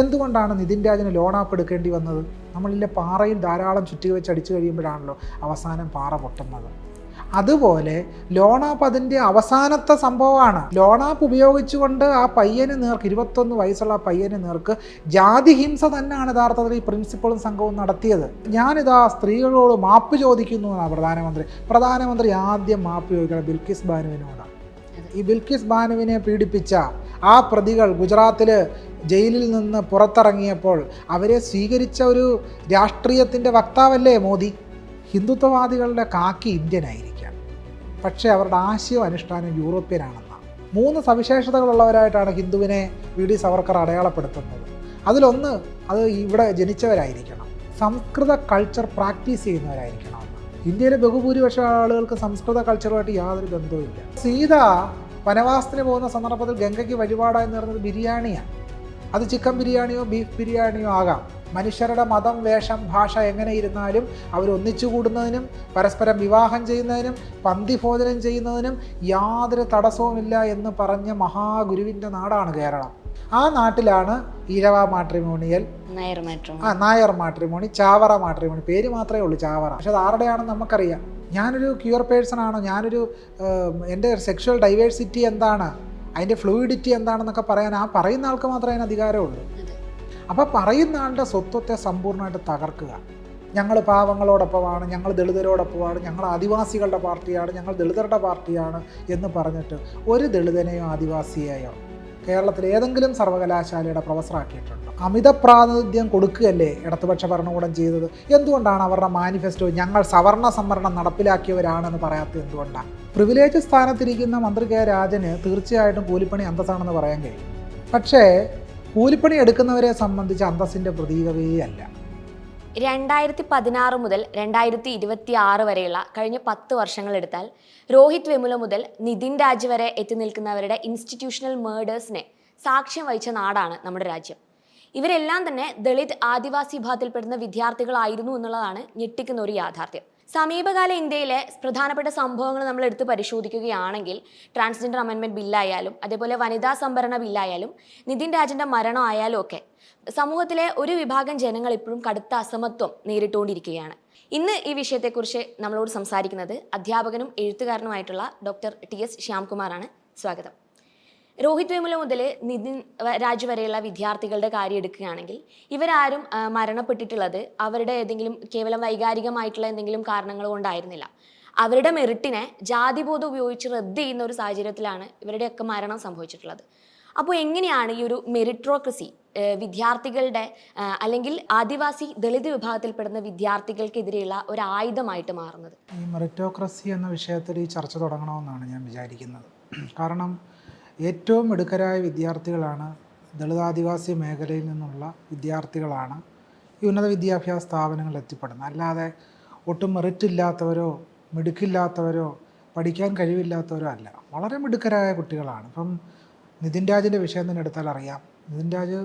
എന്തുകൊണ്ടാണ് Nitin രാജിന് loan app എടുക്കേണ്ടി വന്നത്? നമ്മളിലെ പാറയിൽ ധാരാളം ചുറ്റിക വെച്ച് അടിച്ചു കഴിയുമ്പോഴാണല്ലോ അവസാനം പാറ പൊട്ടുന്നത്. അതുപോലെ ലോൺ ആപ്പ് അതിൻ്റെ അവസാനത്തെ സംഭവമാണ്. ലോൺ ആപ്പ് ഉപയോഗിച്ചുകൊണ്ട് ആ പയ്യന് നേർക്ക് 21 വയസ്സുള്ള ആ പയ്യന് നേർക്ക് ജാതി ഹിംസ തന്നെയാണ് യഥാർത്ഥത്തിൽ ഈ പ്രിൻസിപ്പളും സംഘവും നടത്തിയത്. ഞാനിതാ സ്ത്രീകളോട് മാപ്പ് ചോദിക്കുന്നു എന്നാണ് പ്രധാനമന്ത്രി ആദ്യം മാപ്പ് ചോദിക്കണം ബിൽക്കിസ് ബാനുവിനോടാണ്. ഈ ബിൽക്കിസ് ബാനുവിനെ പീഡിപ്പിച്ച ആ പ്രതികൾ ഗുജറാത്തിൽ ജയിലിൽ നിന്ന് പുറത്തിറങ്ങിയപ്പോൾ അവരെ സ്വീകരിച്ച ഒരു രാഷ്ട്രീയത്തിൻ്റെ വക്താവല്ലേ മോദി? ഹിന്ദുത്വവാദികളുടെ കാക്കി ഇന്ത്യനായിരിക്കാം, പക്ഷേ അവരുടെ ആശയവും അനുഷ്ഠാനവും യൂറോപ്യനാണെന്നാണ്. 3 സവിശേഷതകളുള്ളവരായിട്ടാണ് ഹിന്ദുവിനെ വി.ഡി. സവർക്കർ അടയാളപ്പെടുത്തുന്നത്. അതിലൊന്ന്, അത് ഇവിടെ ജനിച്ചവരായിരിക്കണം, സംസ്കൃത കൾച്ചർ പ്രാക്ടീസ് ചെയ്യുന്നവരായിരിക്കണം. ഇന്ത്യയിലെ ബഹുഭൂരിപക്ഷം ആളുകൾക്ക് സംസ്കൃത കൾച്ചറുമായിട്ട് യാതൊരു ബന്ധവുമില്ല. സീത വനവാസത്തിന് പോകുന്ന സന്ദർഭത്തിൽ ഗംഗയ്ക്ക് വഴിപാടായി നേർന്നത് ബിരിയാണിയാണ്. അത് ചിക്കൻ ബിരിയാണിയോ ബീഫ് ബിരിയാണിയോ ആകാം. മനുഷ്യരുടെ മതം, വേഷം, ഭാഷ എങ്ങനെ ഇരുന്നാലും അവർ ഒന്നിച്ചു കൂടുന്നതിനും പരസ്പരം വിവാഹം ചെയ്യുന്നതിനും പന്തി ഭോജനം ചെയ്യുന്നതിനും യാതൊരു തടസ്സവുമില്ല എന്ന് പറഞ്ഞ മഹാഗുരുവിൻ്റെ നാടാണ് കേരളം. ആ നാട്ടിലാണ് Ezhava matrimonial, Nair matrimony, Chavara matrimony. പേര് മാത്രമേ ഉള്ളൂ ചാവറ, പക്ഷെ അത് ആരുടെയാണെന്ന് നമുക്കറിയാം. ഞാനൊരു ക്യൂർ പേഴ്സൺ ആണോ, എൻ്റെ സെക്ഷൽ ഡൈവേഴ്സിറ്റി എന്താണ്, അതിൻ്റെ ഫ്ലൂയിഡിറ്റി എന്താണെന്നൊക്കെ പറയാൻ ആ പറയുന്ന ആൾക്ക് മാത്രമേ അതിന് അധികാരമുള്ളൂ. അപ്പോൾ പറയുന്ന ആളുടെ സ്വത്വത്തെ സമ്പൂർണ്ണമായിട്ട് തകർക്കുക. ഞങ്ങൾ പാവങ്ങളോടൊപ്പമാണ്, ഞങ്ങൾ ദളിതരോടൊപ്പമാണ്, ഞങ്ങൾ ആദിവാസികളുടെ പാർട്ടിയാണ്, ഞങ്ങൾ ദളിതരുടെ പാർട്ടിയാണ് എന്ന് പറഞ്ഞിട്ട് ഒരു ദളിതനെയോ ആദിവാസിയെയോ കേരളത്തിലെ ഏതെങ്കിലും സർവകലാശാലയുടെ പ്രൊഫസറാക്കിയിട്ടുണ്ടോ? അമിത പ്രാതിനിധ്യം കൊടുക്കുകയല്ലേ ഇടതുപക്ഷ ഭരണകൂടം ചെയ്തത്? എന്തുകൊണ്ടാണ് അവരുടെ മാനിഫെസ്റ്റോ ഞങ്ങൾ സവർണ സംവരണം നടപ്പിലാക്കിയവരാണെന്ന് പറയാത്തത്? എന്തുകൊണ്ടാണ്? പ്രിവിലേജ് സ്ഥാനത്തിരിക്കുന്ന മന്ത്രി കെ രാജന് തീർച്ചയായിട്ടും കൂലിപ്പണി അന്തസ്സാണെന്ന് പറയാൻ കഴിയും. പക്ഷേ കൂലിപ്പണി എടുക്കുന്നവരെ സംബന്ധിച്ച് അന്തസ്സിൻ്റെ പ്രതീകവേ അല്ല. 2016 മുതൽ 2026 വരെയുള്ള കഴിഞ്ഞ 10 വർഷങ്ങളെടുത്താൽ രോഹിത് വെമുല മുതൽ നിതിൻ രാജ് വരെ എത്തി നിൽക്കുന്നവരുടെ ഇൻസ്റ്റിറ്റ്യൂഷണൽ മേഡേഴ്സിനെ സാക്ഷ്യം വഹിച്ച നാടാണ് നമ്മുടെ രാജ്യം. ഇവരെല്ലാം തന്നെ ദളിത് ആദിവാസി വിഭാഗത്തിൽപ്പെടുന്ന വിദ്യാർത്ഥികളായിരുന്നു എന്നുള്ളതാണ് ഞെട്ടിക്കുന്ന ഒരു യാഥാർത്ഥ്യം. സമീപകാല ഇന്ത്യയിലെ പ്രധാനപ്പെട്ട സംഭവങ്ങൾ നമ്മൾ എടുത്ത് പരിശോധിക്കുകയാണെങ്കിൽ ട്രാൻസ്ജെൻഡർ അമെൻമെൻറ്റ് ബില്ലായാലും അതേപോലെ വനിതാ സംവരണ ബില്ലായാലും നിതിൻ രാജിൻ്റെ മരണം ആയാലും ഒക്കെ സമൂഹത്തിലെ ഒരു വിഭാഗം ജനങ്ങൾ ഇപ്പോഴും കടുത്ത അസമത്വം നേരിട്ടുകൊണ്ടിരിക്കുകയാണ്. ഇന്ന് ഈ വിഷയത്തെക്കുറിച്ച് നമ്മളോട് സംസാരിക്കുന്നത് അധ്യാപകനും എഴുത്തുകാരനുമായിട്ടുള്ള ഡോക്ടർ ടി.എസ്. ശ്യാംകുമാറാണ്. സ്വാഗതം. രോഹിത് വെമുല മുതൽ നിതിൻ രാജ് വരെയുള്ള വിദ്യാർത്ഥികളുടെ കാര്യം എടുക്കുകയാണെങ്കിൽ ഇവരാരും മരണപ്പെട്ടിട്ടുള്ളത് അവരുടെ ഏതെങ്കിലും കേവലം വൈകാരികമായിട്ടുള്ള എന്തെങ്കിലും കാരണങ്ങൾ കൊണ്ടായിരുന്നില്ല. അവരുടെ മെറിറ്റിനെ ജാതിബോധം ഉപയോഗിച്ച് റദ്ദ് ചെയ്യുന്ന ഒരു സാഹചര്യത്തിലാണ് ഇവരുടെയൊക്കെ മരണം സംഭവിച്ചിട്ടുള്ളത്. അപ്പോൾ എങ്ങനെയാണ് ഈ ഒരു മെറിട്രോക്രസി വിദ്യാർത്ഥികളുടെ അല്ലെങ്കിൽ ആദിവാസി ദളിത് വിഭാഗത്തിൽപ്പെടുന്ന വിദ്യാർത്ഥികൾക്കെതിരെയുള്ള ഒരു ആയുധമായിട്ട് മാറുന്നത്? ഈ മെറിറ്റോക്രസി എന്ന വിഷയത്തിൽ ഈ ചർച്ച തുടങ്ങണമെന്നാണ് ഞാൻ വിചാരിക്കുന്നത്. കാരണം ഏറ്റവും മിടുക്കരായ വിദ്യാർത്ഥികളാണ് ദളിതാദിവാസി മേഖലയിൽ നിന്നുള്ള വിദ്യാർത്ഥികളാണ് ഈ ഉന്നത വിദ്യാഭ്യാസ സ്ഥാപനങ്ങളിൽ എത്തിപ്പെടുന്നത്. അല്ലാതെ ഒട്ടും മെറിറ്റ് ഇല്ലാത്തവരോ മിടുക്കില്ലാത്തവരോ പഠിക്കാൻ കഴിവില്ലാത്തവരോ അല്ല. വളരെ മിടുക്കരായ കുട്ടികളാണ്. ഇപ്പം നിതിൻ രാജിൻ്റെ വിഷയം തന്നെ എടുത്താൽ അറിയാം. നിതിൻ രാജ്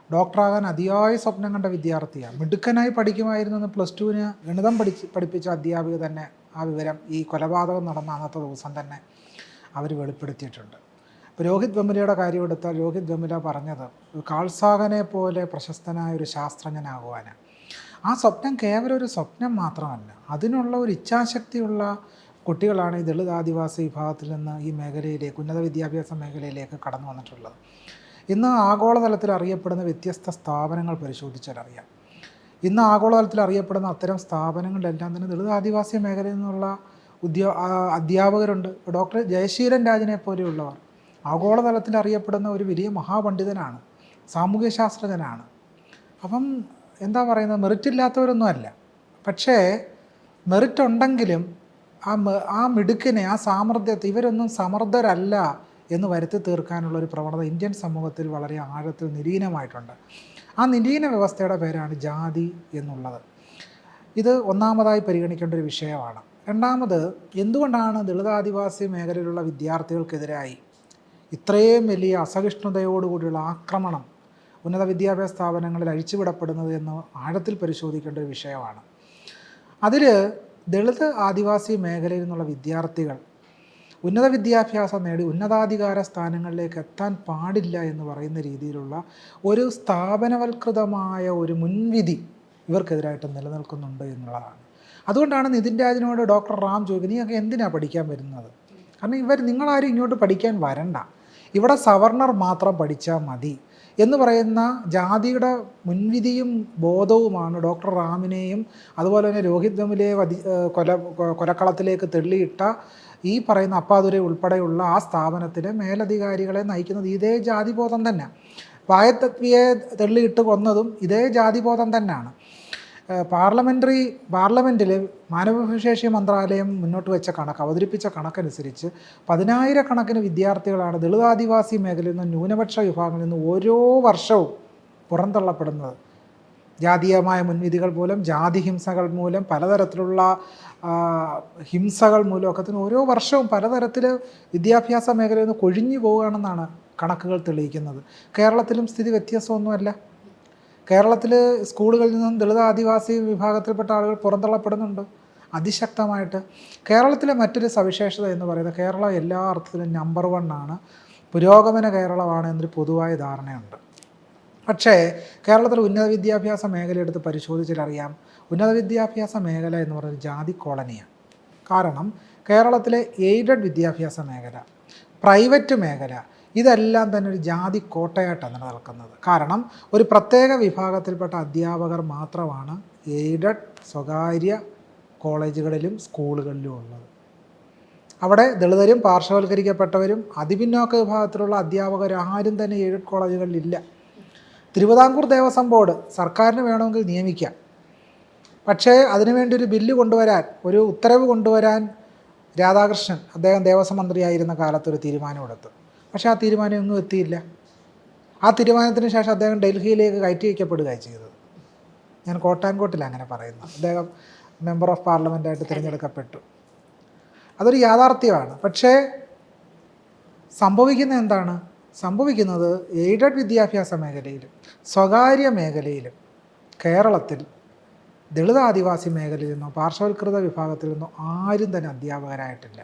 ഡോക്ടറാകാൻ അതിയായ സ്വപ്നം കണ്ട വിദ്യാർത്ഥിയാണ്. മിടുക്കനായി പഠിക്കുമായിരുന്നു എന്ന് +2 ഗണിതം പഠിപ്പിച്ച അധ്യാപിക തന്നെ ആ വിവരം ഈ കൊലപാതകം നടന്ന അന്നത്തെ ദിവസം തന്നെ അവർ വെളിപ്പെടുത്തിയിട്ടുണ്ട്. ഇപ്പോൾ രോഹിത് വെമുലയുടെ കാര്യം എടുത്താൽ രോഹിത് വെമുല പറഞ്ഞത് കാൾസാഗനെ പോലെ പ്രശസ്തനായ ഒരു ശാസ്ത്രജ്ഞനാകുവാനാണ്. ആ സ്വപ്നം കേവലം ഒരു സ്വപ്നം മാത്രമല്ല, അതിനുള്ള ഒരു ഇച്ഛാശക്തിയുള്ള കുട്ടികളാണ് ഈ ദളിത് ആദിവാസി വിഭാഗത്തിൽ നിന്ന് ഈ മേഖലയിലേക്ക്, ഉന്നത വിദ്യാഭ്യാസ മേഖലയിലേക്ക് കടന്നു വന്നിട്ടുള്ളത്. ഇന്ന് ആഗോളതലത്തിൽ അറിയപ്പെടുന്ന വ്യത്യസ്ത സ്ഥാപനങ്ങൾ പരിശോധിച്ചാൽ അറിയാം. ഇന്ന് ആഗോളതലത്തിൽ അറിയപ്പെടുന്ന അത്തരം സ്ഥാപനങ്ങളിലെല്ലാം തന്നെ ദളിത് ആദിവാസി മേഖലയിൽ നിന്നുള്ള അധ്യാപകരുണ്ട്. ഡോക്ടർ ജയശീലൻ രാജിനെ പോലെയുള്ളവർ ആഗോളതലത്തിൽ അറിയപ്പെടുന്ന ഒരു വലിയ മഹാപണ്ഡിതനാണ്, സാമൂഹ്യ ശാസ്ത്രജ്ഞനാണ്. അപ്പം എന്താ പറയുന്നത്, മെറിറ്റ് ഇല്ലാത്തവരൊന്നും അല്ല. പക്ഷേ മെറിറ്റ് ഉണ്ടെങ്കിലും ആ മിടുക്കിനെ, ആ സാമർഥ്യത്തെ ഇവരൊന്നും സമർത്ഥരല്ല എന്ന് വരുത്തി തീർക്കാനുള്ളൊരു പ്രവണത ഇന്ത്യൻ സമൂഹത്തിൽ വളരെ ആഴത്തിൽ നിലീനമായിട്ടുണ്ട്. ആ നിലീന വ്യവസ്ഥയുടെ പേരാണ് ജാതി എന്നുള്ളത്. ഇത് ഒന്നാമതായി പരിഗണിക്കേണ്ട ഒരു വിഷയമാണ്. രണ്ടാമത്, എന്തുകൊണ്ടാണ് ദളിതാദിവാസി മേഖലയിലുള്ള വിദ്യാർത്ഥികൾക്കെതിരായി ഇത്രയും വലിയ അസഹിഷ്ണുതയോടുകൂടിയുള്ള ആക്രമണം ഉന്നത വിദ്യാഭ്യാസ സ്ഥാപനങ്ങളിൽ അഴിച്ചുവിടപ്പെടുന്നത് എന്ന് ആഴത്തിൽ പരിശോധിക്കേണ്ട ഒരു വിഷയമാണ്. അതിൽ ദളിത് ആദിവാസി മേഖലയിൽ നിന്നുള്ള വിദ്യാർത്ഥികൾ ഉന്നത വിദ്യാഭ്യാസം നേടി ഉന്നതാധികാര സ്ഥാനങ്ങളിലേക്ക് എത്താൻ പാടില്ല എന്ന് പറയുന്ന രീതിയിലുള്ള ഒരു സ്ഥാപനവൽകൃതമായ ഒരു മുൻവിധി ഇവർക്കെതിരായിട്ട് നിലനിൽക്കുന്നുണ്ട് എന്നുള്ളതാണ്. അതുകൊണ്ടാണ് നിതിൻ രാജിനോട് ഡോക്ടർ റാം ചോദിക്കുന്നത്, നീയൊക്കെ എന്തിനാണ് പഠിക്കാൻ വരുന്നത്? കാരണം നിങ്ങളാരും ഇങ്ങോട്ട് പഠിക്കാൻ വരണ്ട, ഇവിടെ സവർണർ മാത്രം പഠിച്ചാൽ മതി എന്ന് പറയുന്ന ജാതിയുടെ മുൻവിധിയും ബോധവുമാണ് ഡോക്ടർ റാമിനെയും അതുപോലെ തന്നെ രോഹിത് വെമുലയെ കൊലക്കളത്തിലേക്ക് തെള്ളിയിട്ട ഈ പറയുന്ന അപ്പാദുരൈ ഉൾപ്പെടെയുള്ള ആ സ്ഥാപനത്തിലെ മേലധികാരികളെ നയിക്കുന്നത് ഇതേ ജാതിബോധം തന്നെ. പായത്തത്വിയെ തെള്ളിയിട്ട് കൊന്നതും ഇതേ ജാതിബോധം തന്നെയാണ്. പാർലമെൻറ്റിൽ മാനവവിഭവശേഷി മന്ത്രാലയം മുന്നോട്ട് വെച്ച അവതരിപ്പിച്ച കണക്കനുസരിച്ച് 10,000 വിദ്യാർത്ഥികളാണ് ദളിതാദിവാസി മേഖലയിൽ നിന്നും ന്യൂനപക്ഷ വിഭാഗങ്ങളിൽ നിന്നും ഓരോ വർഷവും പുറന്തള്ളപ്പെടുന്നത്. ജാതീയമായ മുൻവിധികൾ മൂലം, ജാതി ഹിംസകൾ മൂലം, പലതരത്തിലുള്ള ഹിംസകൾ മൂലമൊക്കെ തന്നെ ഓരോ വർഷവും പലതരത്തിൽ വിദ്യാഭ്യാസ മേഖലയിൽ നിന്ന് കൊഴിഞ്ഞു പോവുകയാണെന്നാണ് കണക്കുകൾ തെളിയിക്കുന്നത്. കേരളത്തിലും സ്ഥിതി വ്യത്യാസമൊന്നുമല്ല. കേരളത്തിൽ സ്കൂളുകളിൽ നിന്നും ദളിത് ആദിവാസി വിഭാഗത്തിൽപ്പെട്ട ആളുകൾ പുറന്തള്ളപ്പെടുന്നുണ്ട് അതിശക്തമായിട്ട്. കേരളത്തിലെ മറ്റൊരു സവിശേഷത എന്ന് പറയുന്നത് കേരളം എല്ലാ അർത്ഥത്തിലും നമ്പർ 1 ആണ്, പുരോഗമന കേരളമാണ് എന്നൊരു പൊതുവായ ധാരണയുണ്ട്. പക്ഷേ കേരളത്തിൽ ഉന്നത വിദ്യാഭ്യാസ മേഖല എടുത്ത് പരിശോധിച്ചാലറിയാം, ഉന്നത വിദ്യാഭ്യാസ മേഖല എന്ന് പറയുന്നത് ജാതി കോളനിയാണ്. കാരണം കേരളത്തിലെ എയ്ഡഡ് വിദ്യാഭ്യാസ മേഖല, പ്രൈവറ്റ് മേഖല, ഇതെല്ലാം തന്നെ ഒരു ജാതി കോട്ടയായിട്ടാണ് നിലനിൽക്കുന്നത്. കാരണം ഒരു പ്രത്യേക വിഭാഗത്തിൽപ്പെട്ട അധ്യാപകർ മാത്രമാണ് എയ്ഡഡ് സ്വകാര്യ കോളേജുകളിലും സ്കൂളുകളിലും ഉള്ളത്. അവിടെ ദളിതരും പാർശ്വവൽക്കരിക്കപ്പെട്ടവരും അതിപിന്നോക്ക വിഭാഗത്തിലുള്ള അധ്യാപകർ ആരും തന്നെ എയ്ഡഡ് കോളേജുകളിലില്ല. തിരുവിതാംകൂർ ദേവസ്വം ബോർഡ് സർക്കാരിന് വേണമെങ്കിൽ നിയമിക്കാം, പക്ഷേ അതിനുവേണ്ടി ഒരു ബില്ല് കൊണ്ടുവരാൻ, ഒരു ഉത്തരവ് കൊണ്ടുവരാൻ രാധാകൃഷ്ണൻ അദ്ദേഹം ദേവസ്വം മന്ത്രിയായിരുന്ന കാലത്തൊരു തീരുമാനമെടുത്തു. പക്ഷേ ആ തീരുമാനം ഒന്നും എത്തിയില്ല. ആ തീരുമാനത്തിന് ശേഷം അദ്ദേഹം ഡൽഹിയിലേക്ക് കയറ്റി വയ്ക്കപ്പെടുകയാണ് ചെയ്തത്. ഞാൻ കോട്ടാൻകോട്ടിൽ അങ്ങനെ പറയുന്നു. അദ്ദേഹം മെമ്പർ ഓഫ് പാർലമെൻറ്റായിട്ട് തിരഞ്ഞെടുക്കപ്പെട്ടു. അതൊരു യാഥാർത്ഥ്യമാണ്. പക്ഷേ സംഭവിക്കുന്നത് എന്താണ്? സംഭവിക്കുന്നത് എയ്ഡഡ് വിദ്യാഭ്യാസ മേഖലയിലും സ്വകാര്യ മേഖലയിലും കേരളത്തിൽ ദളിത് ആദിവാസി മേഖലയിൽ നിന്നോ പാർശ്വവൽകൃത വിഭാഗത്തിൽ നിന്നോ ആരും തന്നെ അധ്യാപകരായിട്ടില്ല.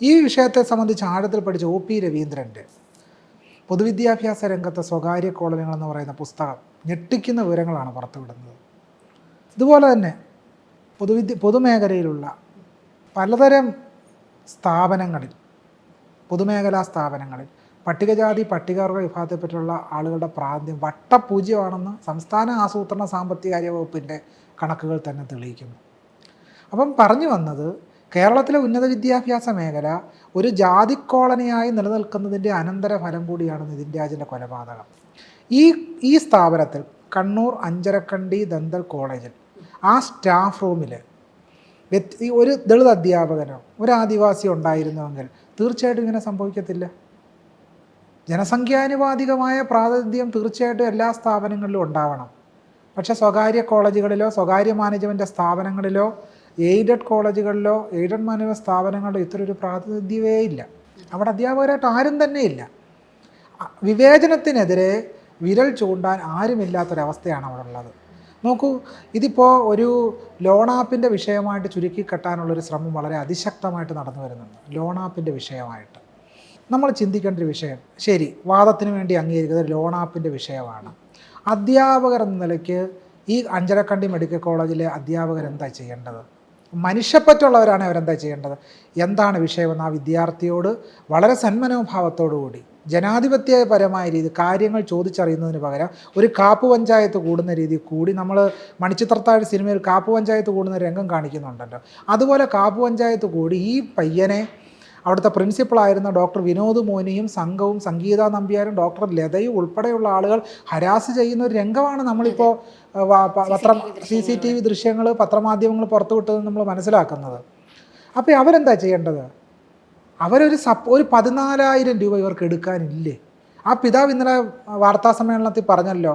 ഈ വിഷയത്തെ സംബന്ധിച്ച് ആഴത്തിൽ പഠിച്ച ഒ പി രവീന്ദ്രൻ്റെ പൊതുവിദ്യാഭ്യാസ രംഗത്തെ സ്വകാര്യ കോളനികൾ എന്ന് പറയുന്ന പുസ്തകം ഞെട്ടിക്കുന്ന വിവരങ്ങളാണ് പുറത്തുവിടുന്നത്. ഇതുപോലെ തന്നെ പൊതുമേഖലയിലുള്ള പലതരം സ്ഥാപനങ്ങളിൽ, പൊതുമേഖലാ സ്ഥാപനങ്ങളിൽ പട്ടികജാതി പട്ടികവർഗ വിഭാഗത്തെപ്പറ്റിയുള്ള ആളുകളുടെ പ്രാതിനിധ്യം വട്ടപൂജ്യമാണെന്ന് സംസ്ഥാന ആസൂത്രണ സാമ്പത്തികാര്യ വകുപ്പിൻ്റെ കണക്കുകൾ തന്നെ തെളിയിക്കുന്നു. അപ്പം പറഞ്ഞു വന്നത്, കേരളത്തിലെ ഉന്നത വിദ്യാഭ്യാസ മേഖല ഒരു ജാതി കോളനിയായി നിലനിൽക്കുന്നതിൻ്റെ അനന്തരഫലം കൂടിയാണ് നിതിൻ രാജിൻ്റെ കൊലപാതകം. ഈ സ്ഥാപനത്തിൽ കണ്ണൂർ അഞ്ചരക്കണ്ടി ദന്തൽ കോളേജിൽ ആ സ്റ്റാഫ് റൂമിൽ ഒരു ദളിത് അധ്യാപകനോ ഒരു ആദിവാസിയോ ഉണ്ടായിരുന്നുവെങ്കിൽ തീർച്ചയായിട്ടും ഇങ്ങനെ സംഭവിക്കത്തില്ല. ജനസംഖ്യാനുപാതികമായ പ്രാതിനിധ്യം തീർച്ചയായിട്ടും എല്ലാ സ്ഥാപനങ്ങളിലും ഉണ്ടാവണം. പക്ഷേ സ്വകാര്യ കോളേജുകളിലോ സ്വകാര്യ മാനേജ്മെൻറ്റ് സ്ഥാപനങ്ങളിലോ എയ്ഡഡ് കോളേജുകളിലോ എയ്ഡഡ് മാനേജ്മെൻറ്റ് സ്ഥാപനങ്ങളിലോ ഇത്തരൊരു പ്രാതിനിധ്യമേ ഇല്ല. അവിടെ അധ്യാപകരായിട്ട് ആരും തന്നെ ഇല്ല. വിവേചനത്തിനെതിരെ വിരൽ ചൂണ്ടാൻ ആരുമില്ലാത്തൊരവസ്ഥയാണ് അവിടെ ഉള്ളത്. നോക്കൂ, ഇതിപ്പോൾ ഒരു ലോൺ ആപ്പിൻ്റെ വിഷയമായിട്ട് ചുരുക്കി കെട്ടാനുള്ളൊരു ശ്രമം വളരെ അതിശക്തമായിട്ട് നടന്നു വരുന്നുണ്ട്. ലോൺ ആപ്പിൻ്റെ വിഷയമായിട്ട് നമ്മൾ ചിന്തിക്കേണ്ട ഒരു വിഷയം, ശരി, വാദത്തിന് വേണ്ടി അംഗീകരിക്കുന്നത് ലോൺ ആപ്പിൻ്റെ വിഷയമാണ്. അധ്യാപകർ എന്ന നിലയ്ക്ക് ഈ അഞ്ചരക്കണ്ടി മെഡിക്കൽ കോളേജിലെ അധ്യാപകർ എന്താ ചെയ്യേണ്ടത്? മനുഷ്യപ്പറ്റുള്ളവരാണ് അവരെന്താ ചെയ്യേണ്ടത്? എന്താണ് വിഷയമെന്ന് ആ വിദ്യാർത്ഥിയോട് വളരെ സന്മനോഭാവത്തോടു കൂടി ജനാധിപത്യപരമായ രീതി കാര്യങ്ങൾ ചോദിച്ചറിയുന്നതിന് പകരം ഒരു കാപ്പ് പഞ്ചായത്ത് കൂടുന്ന രീതി കൂടി, നമ്മൾ മണിച്ചിത്രത്താഴ് സിനിമയിൽ കാപ്പ് പഞ്ചായത്ത് കൂടുന്ന രംഗം കാണിക്കുന്നുണ്ടല്ലോ, അതുപോലെ കാപ്പ് പഞ്ചായത്ത് കൂടി ഈ പയ്യനെ അവിടുത്തെ പ്രിൻസിപ്പളായിരുന്ന ഡോക്ടർ വിനോദ് മോനിയും സംഘവും സംഗീത നമ്പ്യാരും ഡോക്ടർ ലതയും ഉൾപ്പെടെയുള്ള ആളുകൾ ഹരാസ് ചെയ്യുന്ന ഒരു രംഗമാണ് നമ്മളിപ്പോൾ CCTV ദൃശ്യങ്ങൾ പത്രമാധ്യമങ്ങൾ പുറത്തുവിട്ടതെന്ന് നമ്മൾ മനസ്സിലാക്കുന്നത്. അപ്പോൾ അവരെന്താ ചെയ്യേണ്ടത്? ഒരു 14,000 രൂപ ഇവർക്ക് എടുക്കാനില്ലേ? ആ പിതാവ് ഇന്നലെ വാർത്താസമ്മേളനത്തിൽ പറഞ്ഞല്ലോ,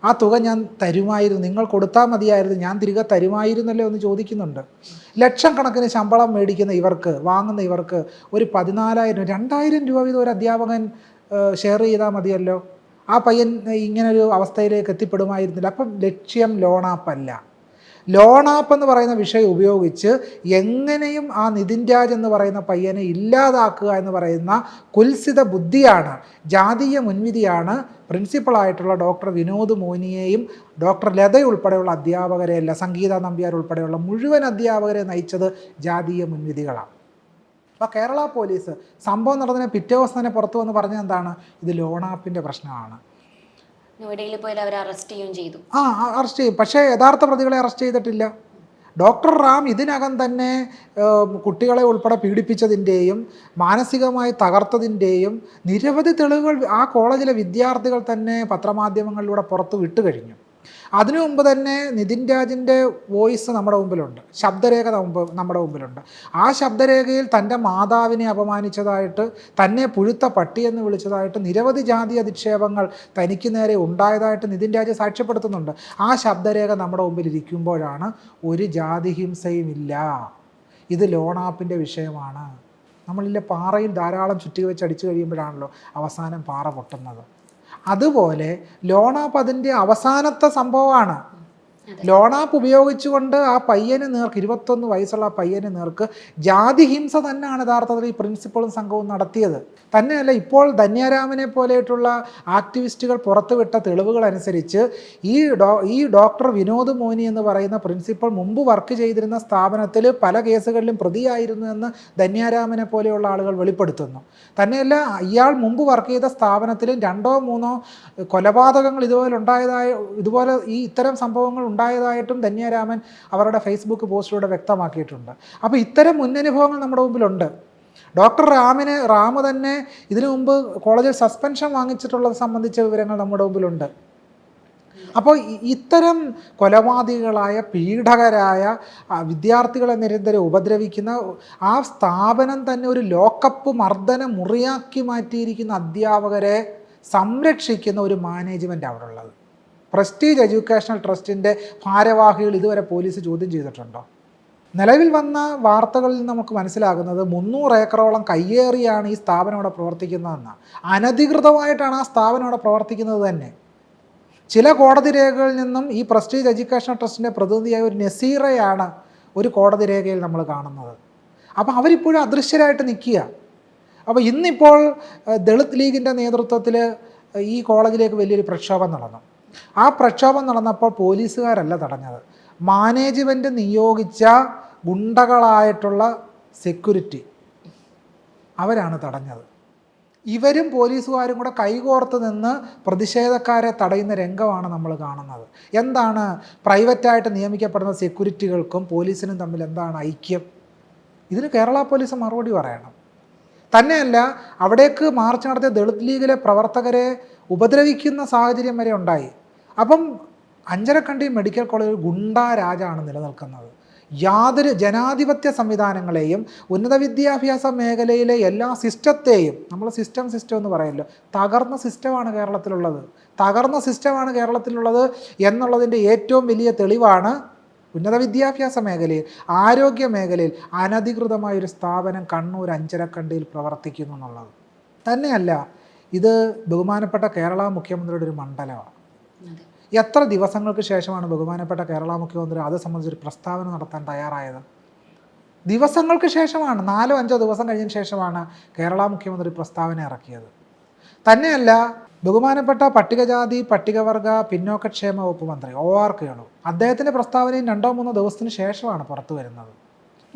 ആ തുക ഞാൻ തരുമായിരുന്നു, നിങ്ങൾ കൊടുത്താൽ മതിയായിരുന്നു, ഞാൻ തിരികെ തരുമായിരുന്നല്ലോ എന്ന് ചോദിക്കുന്നുണ്ട്. ലക്ഷക്കണക്കിന് ശമ്പളം മേടിക്കുന്ന ഇവർക്ക്, വാങ്ങുന്ന ഇവർക്ക് ഒരു 14,000 2,000 രൂപ വീതം ഒരു അധ്യാപകൻ ഷെയർ ചെയ്താൽ മതിയല്ലോ. ആ പയ്യൻ ഇങ്ങനൊരു അവസ്ഥയിലേക്ക് എത്തിപ്പെടുമായിരുന്നില്ല. അപ്പം ലക്ഷ്യം ലോൺ ആപ്പല്ല. ലോൺ ആപ്പ് എന്ന് പറയുന്ന വിഷയം ഉപയോഗിച്ച് എങ്ങനെയും ആ നിതിൻ രാജ് എന്ന് പറയുന്ന പയ്യനെ ഇല്ലാതാക്കുക എന്ന് പറയുന്ന കുൽസിത ബുദ്ധിയാണ്, ജാതീയ മുൻവിധിയാണ് പ്രിൻസിപ്പളായിട്ടുള്ള ഡോക്ടർ വിനോദ് മോനിയെയും ഡോക്ടർ ലത ഉൾപ്പെടെയുള്ള അധ്യാപകരെയല്ല, സംഗീത നമ്പ്യാർ ഉൾപ്പെടെയുള്ള മുഴുവൻ അധ്യാപകരെ നയിച്ചത് ജാതീയ മുൻവിധികളാണ്. അപ്പോൾ കേരള പോലീസ് സംഭവം നടന്നതിന് പിറ്റേ ദിവസം തന്നെ പുറത്തു വന്ന് പറഞ്ഞത് എന്താണ്? ഇത് ലോൺ ആപ്പിൻ്റെ പ്രശ്നമാണ്. നോയിഡയിൽ പോയാൽ അവരെ അറസ്റ്റ് ചെയ്യുകയും ചെയ്തു. അറസ്റ്റ് ചെയ്യും, പക്ഷേ യഥാർത്ഥ പ്രതികളെ അറസ്റ്റ് ചെയ്തിട്ടില്ല. ഡോക്ടർ റാം ഇതിനകം തന്നെ കുട്ടികളെ ഉൾപ്പെടെ പീഡിപ്പിച്ചതിൻ്റെയും മാനസികമായി തകർത്തതിൻ്റെയും നിരവധി തെളിവുകൾ ആ കോളേജിലെ വിദ്യാർത്ഥികൾ തന്നെ പത്രമാധ്യമങ്ങളിലൂടെ പുറത്ത് വിട്ടു കഴിഞ്ഞു. അതിനു മുമ്പ് തന്നെ നിതിൻ രാജിൻ്റെ വോയിസ് നമ്മുടെ മുമ്പിലുണ്ട്, ശബ്ദരേഖ നമ്മുടെ മുമ്പിലുണ്ട്. ആ ശബ്ദരേഖയിൽ തൻ്റെ മാതാവിനെ അപമാനിച്ചതായിട്ട്, തന്നെ പുഴുത്ത പട്ടിയെന്ന് വിളിച്ചതായിട്ട് നിരവധി ജാതി അധിക്ഷേപങ്ങൾ തനിക്ക് നേരെ ഉണ്ടായതായിട്ട് നിതിൻ രാജ് സാക്ഷ്യപ്പെടുത്തുന്നുണ്ട്. ആ ശബ്ദരേഖ നമ്മുടെ മുമ്പിൽ ഇരിക്കുമ്പോഴാണ് ഒരു ജാതി ഹിംസയും ഇല്ല, ഇത് ലോൺ ആപ്പിൻ്റെ വിഷയമാണ്. നമ്മളിലെ പാറയിൽ ധാരാളം ചുറ്റിക വെച്ച് അടിച്ചു കഴിയുമ്പോഴാണല്ലോ അവസാനം പാറ പൊട്ടുന്നത്. അതുപോലെ ലോൺ ആപ്പ് അതിൻ്റെ അവസാനത്തെ സംഭവമാണ്. ലോൺ ആപ്പ് ഉപയോഗിച്ചുകൊണ്ട് ആ പയ്യന് നേർക്ക്, 21 വയസ്സുള്ള ആ പയ്യന് നേർക്ക് ജാതി ഹിംസ തന്നെയാണ് യഥാർത്ഥത്തിൽ ഈ പ്രിൻസിപ്പളും സംഘവും നടത്തിയത്. തന്നെയല്ല, ഇപ്പോൾ ധന്യാരാമനെ പോലെയുള്ള ആക്ടിവിസ്റ്റുകൾ പുറത്തുവിട്ട തെളിവുകൾ അനുസരിച്ച് ഈ ഡോക്ടർ വിനോദ് മോനി എന്ന് പറയുന്ന പ്രിൻസിപ്പൾ മുമ്പ് വർക്ക് ചെയ്തിരുന്ന സ്ഥാപനത്തിൽ പല കേസുകളിലും പ്രതിയായിരുന്നു എന്ന് ധന്യാരാമനെ പോലെയുള്ള ആളുകൾ വെളിപ്പെടുത്തുന്നു. തന്നെയല്ല, ഇയാൾ മുമ്പ് വർക്ക് ചെയ്ത സ്ഥാപനത്തിലും 2 or 3 കൊലപാതകങ്ങൾ ഇതുപോലെ ഇത്തരം സംഭവങ്ങൾ ഉണ്ടായതായിട്ടും ധന്യാരാമൻ അവരുടെ ഫേസ്ബുക്ക് പോസ്റ്റിലൂടെ വ്യക്തമാക്കിയിട്ടുണ്ട്. അപ്പോൾ ഇത്തരം മുന്നനുഭവങ്ങൾ നമ്മുടെ മുമ്പിലുണ്ട്. ഡോക്ടർ റാം തന്നെ ഇതിനു മുമ്പ് കോളേജിൽ സസ്പെൻഷൻ വാങ്ങിച്ചിട്ടുള്ളത് സംബന്ധിച്ച വിവരങ്ങൾ നമ്മുടെ മുമ്പിലുണ്ട്. അപ്പോൾ ഇത്തരം കൊലപാതകികളായ, പീഡകരായ, വിദ്യാർത്ഥികളെ നിരന്തരം ഉപദ്രവിക്കുന്ന, ആ സ്ഥാപനം തന്നെ ഒരു ലോക്കപ്പ് മർദ്ദന മുറിയാക്കി മാറ്റിയിരിക്കുന്ന അധ്യാപകരെ സംരക്ഷിക്കുന്ന ഒരു മാനേജ്മെൻ്റ് അവിടെ ഉള്ളത്. പ്രസ്റ്റീജ് എഡ്യൂക്കേഷണൽ ട്രസ്റ്റിൻ്റെ ഭാരവാഹികൾ ഇതുവരെ പോലീസ് ചോദ്യം ചെയ്തിട്ടുണ്ടോ? നിലവിൽ വന്ന വാർത്തകളിൽ നമുക്ക് മനസ്സിലാകുന്നത് 300 ഏക്കറോളം കയ്യേറിയാണ് ഈ സ്ഥാപനം ഇവിടെ പ്രവർത്തിക്കുന്നതെന്നാണ്. അനധികൃതമായിട്ടാണ് ആ സ്ഥാപനം ഇവിടെ പ്രവർത്തിക്കുന്നത് തന്നെ. ചില കോടതി രേഖകളിൽ നിന്നും ഈ പ്രസ്റ്റീജ് എഡ്യൂക്കേഷണൽ ട്രസ്റ്റിൻ്റെ പ്രതിനിധിയായ ഒരു നസീറയാണ് ഒരു കോടതി രേഖയിൽ നമ്മൾ കാണുന്നത്. അപ്പോൾ അവരിപ്പോഴും അദൃശ്യരായിട്ട് നിൽക്കുക. അപ്പോൾ ഇന്നിപ്പോൾ ദളിത് ലീഗിൻ്റെ നേതൃത്വത്തിൽ ഈ കോളേജിലേക്ക് വലിയൊരു പ്രക്ഷോഭം നടന്നു. ആ പ്രക്ഷോഭം നടന്നപ്പോൾ പോലീസുകാരല്ല തടഞ്ഞത്, മാനേജ്മെൻറ്റ് നിയോഗിച്ച ഗുണ്ടകളായിട്ടുള്ള സെക്യൂരിറ്റി അവരാണ് തടഞ്ഞത്. ഇവരും പോലീസുകാരും കൂടെ കൈകോർത്ത് നിന്ന് പ്രതിഷേധക്കാരെ തടയുന്ന രംഗമാണ് നമ്മൾ കാണുന്നത്. എന്താണ് പ്രൈവറ്റായിട്ട് നിയമിക്കപ്പെടുന്ന സെക്യൂരിറ്റികൾക്കും പോലീസിനും തമ്മിൽ എന്താണ് ഐക്യം? ഇതിന് കേരള പോലീസ് മറുപടി പറയണം. തന്നെയല്ല, അവിടേക്ക് മാർച്ച് നടത്തിയ ദളിത് ലീഗിലെ പ്രവർത്തകരെ ഉപദ്രവിക്കുന്ന സാഹചര്യം വരെ ഉണ്ടായി. അപ്പം അഞ്ചരക്കണ്ടി മെഡിക്കൽ കോളേജിൽ ഗുണ്ടാരാജാണ് നിലനിൽക്കുന്നത്. യാതൊരു ജനാധിപത്യ സംവിധാനങ്ങളെയും ഉന്നത വിദ്യാഭ്യാസ മേഖലയിലെ എല്ലാ സിസ്റ്റത്തെയും, നമ്മൾ സിസ്റ്റം എന്ന് പറയല്ലോ, തകർന്ന സിസ്റ്റമാണ് കേരളത്തിലുള്ളത് എന്നുള്ളതിൻ്റെ ഏറ്റവും വലിയ തെളിവാണ് ഉന്നത വിദ്യാഭ്യാസ മേഖലയിൽ, ആരോഗ്യ മേഖലയിൽ അനധികൃതമായൊരു സ്ഥാപനം കണ്ണൂർ അഞ്ചരക്കണ്ടിയിൽ പ്രവർത്തിക്കുന്നു എന്നുള്ളത്. തന്നെയല്ല, ഇത് ബഹുമാനപ്പെട്ട കേരള മുഖ്യമന്ത്രിയുടെ ഒരു മണ്ഡലമാണ്. എത്ര ദിവസങ്ങൾക്ക് ശേഷമാണ് ബഹുമാനപ്പെട്ട കേരള മുഖ്യമന്ത്രി അത് സംബന്ധിച്ചൊരു പ്രസ്താവന നടത്താൻ തയ്യാറായത്? ദിവസങ്ങൾക്ക് ശേഷമാണ്, 4-5 ദിവസം കഴിഞ്ഞതിന് ശേഷമാണ് കേരള മുഖ്യമന്ത്രി പ്രസ്താവന ഇറക്കിയത്. തന്നെയല്ല, ബഹുമാനപ്പെട്ട പട്ടികജാതി പട്ടികവർഗ പിന്നോക്കക്ഷേമ വകുപ്പ് മന്ത്രി OR കേളു, അദ്ദേഹത്തിൻ്റെ പ്രസ്താവനയും 2-3 ദിവസത്തിന് ശേഷമാണ് പുറത്തു വരുന്നത്.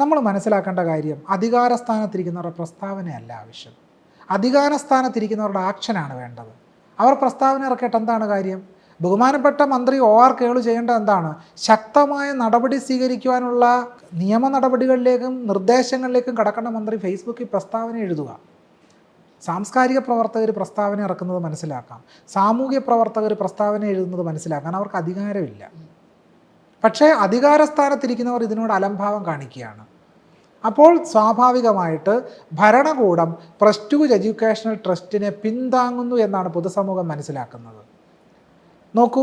നമ്മൾ മനസ്സിലാക്കേണ്ട കാര്യം, അധികാരസ്ഥാനത്തിരിക്കുന്നവരുടെ പ്രസ്താവനയല്ല ആവശ്യം, അധികാരസ്ഥാനത്തിരിക്കുന്നവരുടെ ആക്ഷനാണ് വേണ്ടത്. അവർ പ്രസ്താവന ഇറക്കിയിട്ട് എന്താണ് കാര്യം? ബഹുമാനപ്പെട്ട മന്ത്രി OR കേളു ചെയ്യേണ്ടത് എന്താണ്? ശക്തമായ നടപടി സ്വീകരിക്കുവാനുള്ള നിയമ നടപടികളിലേക്കും നിർദ്ദേശങ്ങളിലേക്കും കടക്കേണ്ട മന്ത്രി ഫേസ്ബുക്കിൽ പ്രസ്താവന എഴുതുക. സാംസ്കാരിക പ്രവർത്തകർ പ്രസ്താവന ഇറക്കുന്നത് മനസ്സിലാക്കാം, സാമൂഹ്യ പ്രവർത്തകർ പ്രസ്താവന എഴുതുന്നത് മനസ്സിലാക്കാൻ അവർക്ക് അധികാരമില്ല. പക്ഷേ അധികാരസ്ഥാനത്തിരിക്കുന്നവർ ഇതിനോട് അലംഭാവം കാണിക്കുകയാണ്. അപ്പോൾ സ്വാഭാവികമായിട്ട് ഭരണകൂടം പ്രസ്റ്റീജ് എഡ്യൂക്കേഷണൽ ട്രസ്റ്റിനെ പിന്താങ്ങുന്നു എന്നാണ് പൊതുസമൂഹം മനസ്സിലാക്കുന്നത്. നോക്കൂ,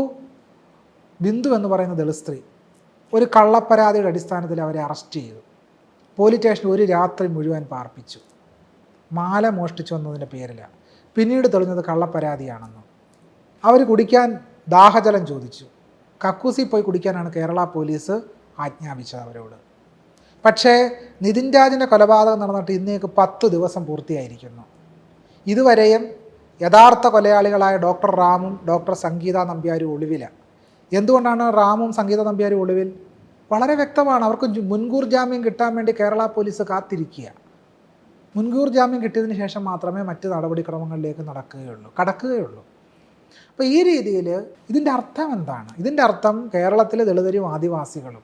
ബിന്ദു എന്ന് പറയുന്ന ദളിത് സ്ത്രീ ഒരു കള്ളപ്പരാതിയുടെ അടിസ്ഥാനത്തിൽ അവരെ അറസ്റ്റ് ചെയ്തു. പോലീസ് സ്റ്റേഷനിൽ ഒരു രാത്രി മുഴുവൻ പാർപ്പിച്ചു. മാല മോഷ്ടിച്ചു വന്നതിൻ്റെ പേരിലാണ്. പിന്നീട് തെളിഞ്ഞത് കള്ളപ്പരാതിയാണെന്നും. അവർ കുടിക്കാൻ ദാഹജലം ചോദിച്ചു. കക്കൂസി പോയി കുടിക്കാനാണ് കേരള പോലീസ് ആജ്ഞാപിച്ചത് അവരോട്. പക്ഷേ നിതിൻ രാജിൻ്റെ കൊലപാതകം നടന്നിട്ട് ഇന്നേക്ക് 10 ദിവസം പൂർത്തിയായിരിക്കുന്നു. ഇതുവരെയും യഥാർത്ഥ കൊലയാളികളായ ഡോക്ടർ റാമും ഡോക്ടർ സംഗീത നമ്പ്യാരും ഒളിവിലാണ്. എന്തുകൊണ്ടാണ് റാമും സംഗീത നമ്പ്യാരും ഒളിവിൽ? വളരെ വ്യക്തമാണ്. അവർക്ക് മുൻകൂർ ജാമ്യം കിട്ടാൻ വേണ്ടി കേരള പോലീസ് കാത്തിരിക്കുക. മുൻകൂർ ജാമ്യം കിട്ടിയതിന് ശേഷം മാത്രമേ മറ്റ് നടപടിക്രമങ്ങളിലേക്ക് കടക്കുകയുള്ളൂ. അപ്പോൾ ഈ രീതിയിൽ ഇതിൻ്റെ അർത്ഥം എന്താണ്? ഇതിൻ്റെ അർത്ഥം കേരളത്തിലെ ദളിതരും ആദിവാസികളും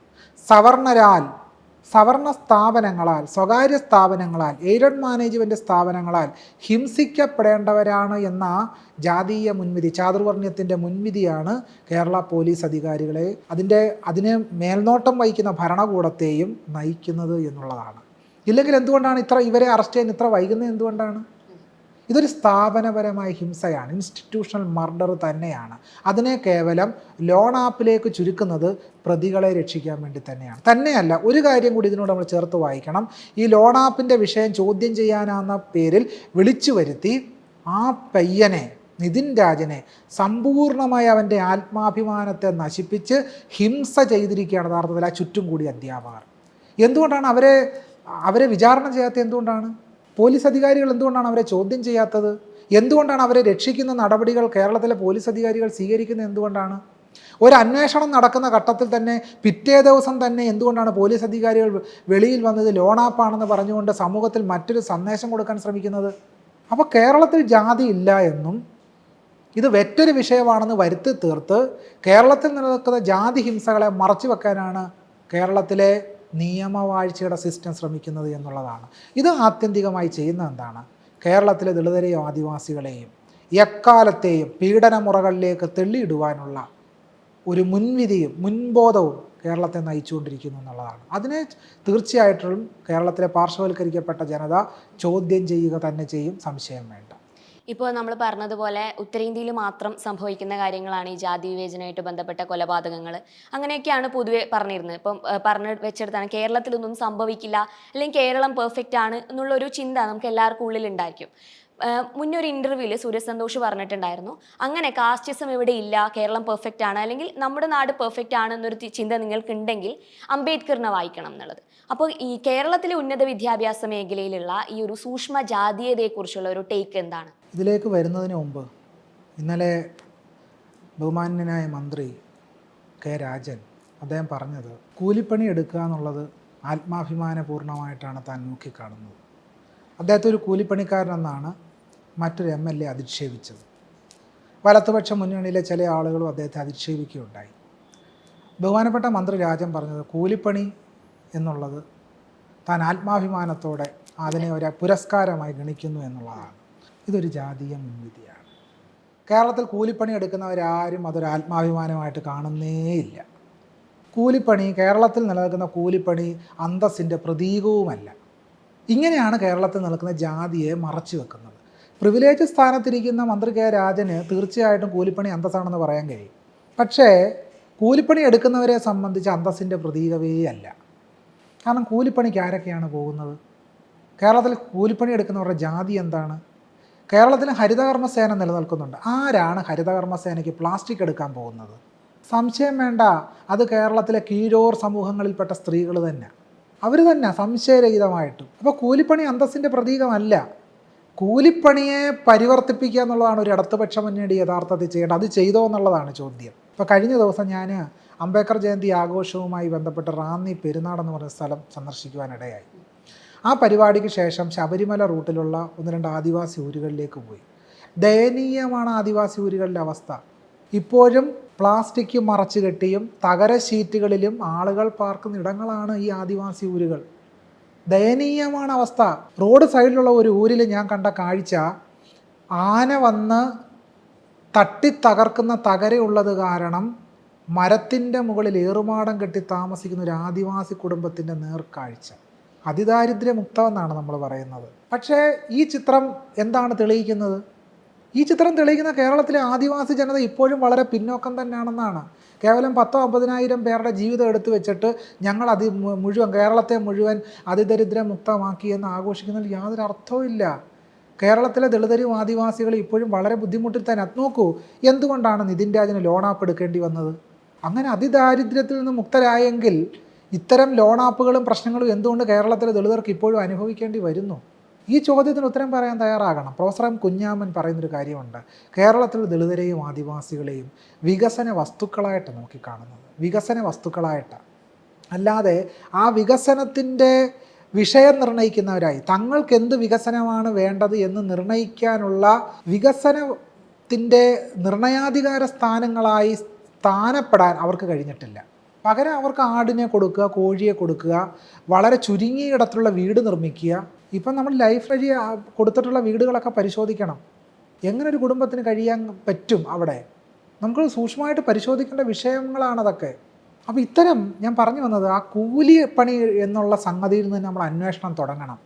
സവർണ സ്ഥാപനങ്ങളാൽ, സ്വകാര്യ സ്ഥാപനങ്ങളാൽ, എയ്ഡഡ് മാനേജ്മെൻറ്റ് സ്ഥാപനങ്ങളാൽ ഹിംസിക്കപ്പെടേണ്ടവരാണ് എന്ന ജാതീയ മുൻവിധി, ചാതുർവർണ്ണ്യത്തിൻ്റെ മുൻവിധിയാണ് കേരള പോലീസ് അധികാരികളെ, അതിനെ മേൽനോട്ടം വഹിക്കുന്ന ഭരണകൂടത്തെയും നയിക്കുന്നത് എന്നുള്ളതാണ്. ഇല്ലെങ്കിൽ എന്തുകൊണ്ടാണ് ഇവരെ അറസ്റ്റ് ചെയ്യാൻ ഇത്ര വൈകുന്നത്? എന്തുകൊണ്ടാണ്? ഇതൊരു സ്ഥാപനപരമായ ഹിംസയാണ്, ഇൻസ്റ്റിറ്റ്യൂഷണൽ മർഡർ തന്നെയാണ്. അതിനെ കേവലം ലോൺ ആപ്പിലേക്ക് ചുരുക്കുന്നത് പ്രതികളെ രക്ഷിക്കാൻ വേണ്ടി തന്നെയല്ല. ഒരു കാര്യം കൂടി ഇതിനോട് നമ്മൾ ചേർത്ത് വായിക്കണം. ഈ ലോൺ ആപ്പിൻ്റെ വിഷയം ചോദ്യം ചെയ്യാനാകുന്ന പേരിൽ വിളിച്ചു വരുത്തി ആ പയ്യനെ, നിതിൻ രാജിനെ സമ്പൂർണ്ണമായി അവൻ്റെ ആത്മാഭിമാനത്തെ നശിപ്പിച്ച് ഹിംസ ചെയ്തിരിക്കുകയാണ് യഥാർത്ഥത്തിൽ ആ ചുറ്റും കൂടി അധ്യാപകർ. എന്തുകൊണ്ടാണ് അവരെ വിചാരണ ചെയ്യാത്തത്? എന്തുകൊണ്ടാണ്? പോലീസ് അധികാരികൾ എന്തുകൊണ്ടാണ് അവരെ ചോദ്യം ചെയ്യാത്തത്? എന്തുകൊണ്ടാണ് അവരെ രക്ഷിക്കുന്ന നടപടികൾ കേരളത്തിലെ പോലീസ് അധികാരികൾ സ്വീകരിക്കുന്നത്? എന്തുകൊണ്ടാണ്? ഒരു അന്വേഷണം നടക്കുന്ന ഘട്ടത്തിൽ തന്നെ പിറ്റേ ദിവസം തന്നെ എന്തുകൊണ്ടാണ് പോലീസ് അധികാരികൾ വെളിയിൽ വന്നത് ലോൺ ആപ്പാണെന്ന് പറഞ്ഞുകൊണ്ട് സമൂഹത്തിൽ മറ്റൊരു സന്ദേശം കൊടുക്കാൻ ശ്രമിക്കുന്നത്? അപ്പോൾ കേരളത്തിൽ ജാതി ഇല്ല എന്നും ഇത് വെറ്റൊരു വിഷയമാണെന്ന് വരുത്തി തീർത്ത് കേരളത്തിൽ നിലനിൽക്കുന്ന ജാതി ഹിംസകളെ മറച്ചു വെക്കാനാണ് കേരളത്തിലെ നിയമവാഴ്ചയുടെ സിസ്റ്റം ശ്രമിക്കുന്നത് എന്നുള്ളതാണ്. ഇത് ആത്യന്തികമായി ചെയ്യുന്നത് എന്താണ്? കേരളത്തിലെ ദളിതരെയും ആദിവാസികളെയും എക്കാലത്തെയും പീഡനമുറകളിലേക്ക് തെള്ളിയിടുവാനുള്ള ഒരു മുൻവിധിയും മുൻബോധവും കേരളത്തെ നയിച്ചുകൊണ്ടിരിക്കുന്നു എന്നുള്ളതാണ്. അതിനെ തീർച്ചയായിട്ടും കേരളത്തിലെ പാർശ്വവൽക്കരിക്കപ്പെട്ട ജനത ചോദ്യം ചെയ്യുക തന്നെ ചെയ്യും, സംശയം വേണ്ട. ഇപ്പോൾ നമ്മൾ പറഞ്ഞതുപോലെ ഉത്തരേന്ത്യയിൽ മാത്രം സംഭവിക്കുന്ന കാര്യങ്ങളാണ് ഈ ജാതി വിവേചനമായിട്ട് ബന്ധപ്പെട്ട കൊലപാതകങ്ങൾ. അങ്ങനെയൊക്കെയാണ് പൊതുവെ പറഞ്ഞിരുന്നത്. ഇപ്പം പറഞ്ഞു വെച്ചെടുത്താണ് കേരളത്തിലൊന്നും സംഭവിക്കില്ല, അല്ലെങ്കിൽ കേരളം പെർഫെക്റ്റ് ആണ് എന്നുള്ളൊരു ചിന്ത നമുക്ക് എല്ലാവർക്കും ഉള്ളിലുണ്ടായിരിക്കും. മുന്നൊരു ഇൻ്റർവ്യൂവിൽ സൂര്യ സന്തോഷ് പറഞ്ഞിട്ടുണ്ടായിരുന്നു, അങ്ങനെ കാസ്റ്റിസം ഇവിടെ ഇല്ല, കേരളം പെർഫെക്റ്റ് ആണ്, അല്ലെങ്കിൽ നമ്മുടെ നാട് പെർഫെക്റ്റ് ആണ് എന്നൊരു ചിന്ത നിങ്ങൾക്കുണ്ടെങ്കിൽ അംബേദ്കറിനെ വായിക്കണം എന്നുള്ളത്. അപ്പോൾ ഈ കേരളത്തിലെ ഉന്നത വിദ്യാഭ്യാസ മേഖലയിലുള്ള ഈ ഒരു സൂക്ഷ്മ ജാതീയതയെക്കുറിച്ചുള്ള ഒരു ടേക്ക് എന്താണ്? ഇതിലേക്ക് വരുന്നതിന് മുമ്പ് ഇന്നലെ ബഹുമാന്യനായ മന്ത്രി കെ രാജൻ അദ്ദേഹം പറഞ്ഞത് കൂലിപ്പണി എടുക്കുക എന്നുള്ളത് ആത്മാഭിമാനപൂർണ്ണമായിട്ടാണ് താൻ നോക്കിക്കാണുന്നത്. അദ്ദേഹത്തെ ഒരു കൂലിപ്പണിക്കാരനെന്നാണ് മറ്റൊരു MLA അധിക്ഷേപിച്ചത്. വലത്തുപക്ഷ മുന്നണിയിലെ ചില ആളുകളും അദ്ദേഹത്തെ അധിക്ഷേപിക്കുകയുണ്ടായി. ബഹുമാനപ്പെട്ട മന്ത്രി രാജൻ പറഞ്ഞത് കൂലിപ്പണി എന്നുള്ളത് താൻ ആത്മാഭിമാനത്തോടെ അതിനെ ഒരു പുരസ്കാരമായി ഗണിക്കുന്നു എന്നുള്ളതാണ്. ഇതൊരു ജാതീയ മുൻവിധിയാണ്. കേരളത്തിൽ കൂലിപ്പണി എടുക്കുന്നവരാരും അതൊരു ആത്മാഭിമാനമായിട്ട് കാണുന്നേയില്ല. കേരളത്തിൽ നിലനിൽക്കുന്ന കൂലിപ്പണി അന്തസ്സിൻ്റെ പ്രതീകവുമല്ല. ഇങ്ങനെയാണ് കേരളത്തിൽ നിൽക്കുന്ന ജാതിയെ മറച്ചു വെക്കുന്നത്. പ്രിവിലേജ് സ്ഥാനത്തിരിക്കുന്ന മന്ത്രി കെ രാജന് തീർച്ചയായിട്ടും കൂലിപ്പണി അന്തസ്സാണെന്ന് പറയാൻ കഴിയും. പക്ഷേ കൂലിപ്പണി എടുക്കുന്നവരെ സംബന്ധിച്ച് അന്തസ്സിൻ്റെ പ്രതീകവേ അല്ല. കാരണം കൂലിപ്പണിക്ക് ആരൊക്കെയാണ് പോകുന്നത്? കേരളത്തിൽ കൂലിപ്പണി എടുക്കുന്നവരുടെ ജാതി എന്താണ്? കേരളത്തിൽ ഹരിതകർമ്മസേന നിലനിൽക്കുന്നുണ്ട്. ആരാണ് ഹരിതകർമ്മസേനയ്ക്ക് പ്ലാസ്റ്റിക് എടുക്കാൻ പോകുന്നത്? സംശയം വേണ്ട, അത് കേരളത്തിലെ കീഴോർ സമൂഹങ്ങളിൽപ്പെട്ട സ്ത്രീകൾ തന്നെ, അവർ തന്നെ സംശയരഹിതമായിട്ടും. അപ്പോൾ കൂലിപ്പണി അന്തസ്സിൻ്റെ പ്രതീകമല്ല. കൂലിപ്പണിയെ പരിവർത്തിപ്പിക്കുക എന്നുള്ളതാണ് ഒരു ഇടതുപക്ഷ മുന്നണി യഥാർത്ഥത്തിൽ ചെയ്യേണ്ടത്. അത് ചെയ്തോ എന്നുള്ളതാണ് ചോദ്യം. ഇപ്പോൾ കഴിഞ്ഞ ദിവസം ഞാൻ അംബേദ്കർ ജയന്തി ആഘോഷവുമായി ബന്ധപ്പെട്ട് റാന്നി പെരുന്നാട് എന്ന് പറയുന്ന സ്ഥലം സന്ദർശിക്കുവാനിടയായി. ആ പരിപാടിക്ക് ശേഷം ശബരിമല റൂട്ടിലുള്ള 1-2 ആദിവാസി ഊരുകളിലേക്ക് പോയി. ദയനീയമാണ് ആദിവാസി ഊരുകളിലെ അവസ്ഥ. ഇപ്പോഴും പ്ലാസ്റ്റിക് മറച്ചു കെട്ടിയും തകര ഷീറ്റുകളിലും ആളുകൾ പാർക്കുന്ന ഇടങ്ങളാണ് ഈ ആദിവാസി ഊരുകൾ. ദയനീയമാണ് അവസ്ഥ. റോഡ് സൈഡിലുള്ള ഒരു ഊരിൽ ഞാൻ കണ്ട കാഴ്ച, ആന വന്ന് തട്ടിത്തകർക്കുന്ന തകരയുള്ളത് കാരണം മരത്തിൻ്റെ മുകളിൽ ഏറുമാടം കെട്ടി താമസിക്കുന്ന ഒരു ആദിവാസി കുടുംബത്തിൻ്റെ നേർക്കാഴ്ച. അതിദാരിദ്ര്യമുക്തമെന്നാണ് നമ്മൾ പറയുന്നത്. പക്ഷേ ഈ ചിത്രം എന്താണ് തെളിയിക്കുന്നത്? ഈ ചിത്രം തെളിയിക്കുന്ന കേരളത്തിലെ ആദിവാസി ജനത ഇപ്പോഴും വളരെ പിന്നോക്കം തന്നെയാണെന്നാണ്. കേവലം 10-50,000 പേരുടെ ജീവിതം എടുത്തു വെച്ചിട്ട് ഞങ്ങൾ കേരളത്തെ മുഴുവൻ അതിദരിദ്രമുക്തമാക്കി എന്ന് ആഘോഷിക്കുന്നതിൽ യാതൊരു അർത്ഥവുമില്ല. കേരളത്തിലെ ദളിതരും ആദിവാസികളും ഇപ്പോഴും വളരെ ബുദ്ധിമുട്ടിൽ തന്നെ. നോക്കൂ, എന്തുകൊണ്ടാണ് നിതിൻ രാജിന് ലോൺ ആപ്പ് എടുക്കേണ്ടി വന്നത്? അങ്ങനെ അതിദാരിദ്ര്യത്തിൽ നിന്ന് മുക്തരായെങ്കിൽ ഇത്തരം ലോൺ ആപ്പുകളും പ്രശ്നങ്ങളും എന്തുകൊണ്ട് കേരളത്തിലെ ദളിതർക്ക് ഇപ്പോഴും അനുഭവിക്കേണ്ടി വരുന്നു? ഈ ചോദ്യത്തിന് ഉത്തരം പറയാൻ തയ്യാറാകണം. പ്രൊഫസർ എം കുഞ്ഞാമൻ പറയുന്നൊരു കാര്യമുണ്ട്, കേരളത്തിൽ ദളിതരെയും ആദിവാസികളെയും വികസന വസ്തുക്കളായിട്ട് നോക്കിക്കാണുന്നത്, വികസന വസ്തുക്കളായിട്ട്, അല്ലാതെ ആ വികസനത്തിൻ്റെ വിഷയം നിർണ്ണയിക്കുന്നവരായി തങ്ങൾക്ക് എന്ത് വികസനമാണ് വേണ്ടത് എന്ന് നിർണ്ണയിക്കാനുള്ള വികസനത്തിൻ്റെ നിർണയാധികാര സ്ഥാനങ്ങളായി സ്ഥാനപ്പെടാൻ അവർക്ക് കഴിഞ്ഞിട്ടില്ല. പകരം അവർക്ക് ആടിനെ കൊടുക്കുക, കോഴിയെ കൊടുക്കുക, വളരെ ചുരുങ്ങിയ ഇടത്തിലുള്ള വീട് നിർമ്മിക്കുക. ഇപ്പം നമ്മൾ ലൈഫ് വഴി കൊടുത്തിട്ടുള്ള വീടുകളൊക്കെ പരിശോധിക്കണം. എങ്ങനെ ഒരു കുടുംബത്തിന് കഴിയാൻ പറ്റും അവിടെ? നമുക്ക് സൂക്ഷ്മമായിട്ട് പരിശോധിക്കേണ്ട വിഷയങ്ങളാണതൊക്കെ. അപ്പോൾ ഇത്തരം ഞാൻ പറഞ്ഞു വന്നത് ആ കൂലി പണി എന്നുള്ള സംഗതിയിൽ നിന്ന് നമ്മൾ അന്വേഷണം തുടങ്ങണം.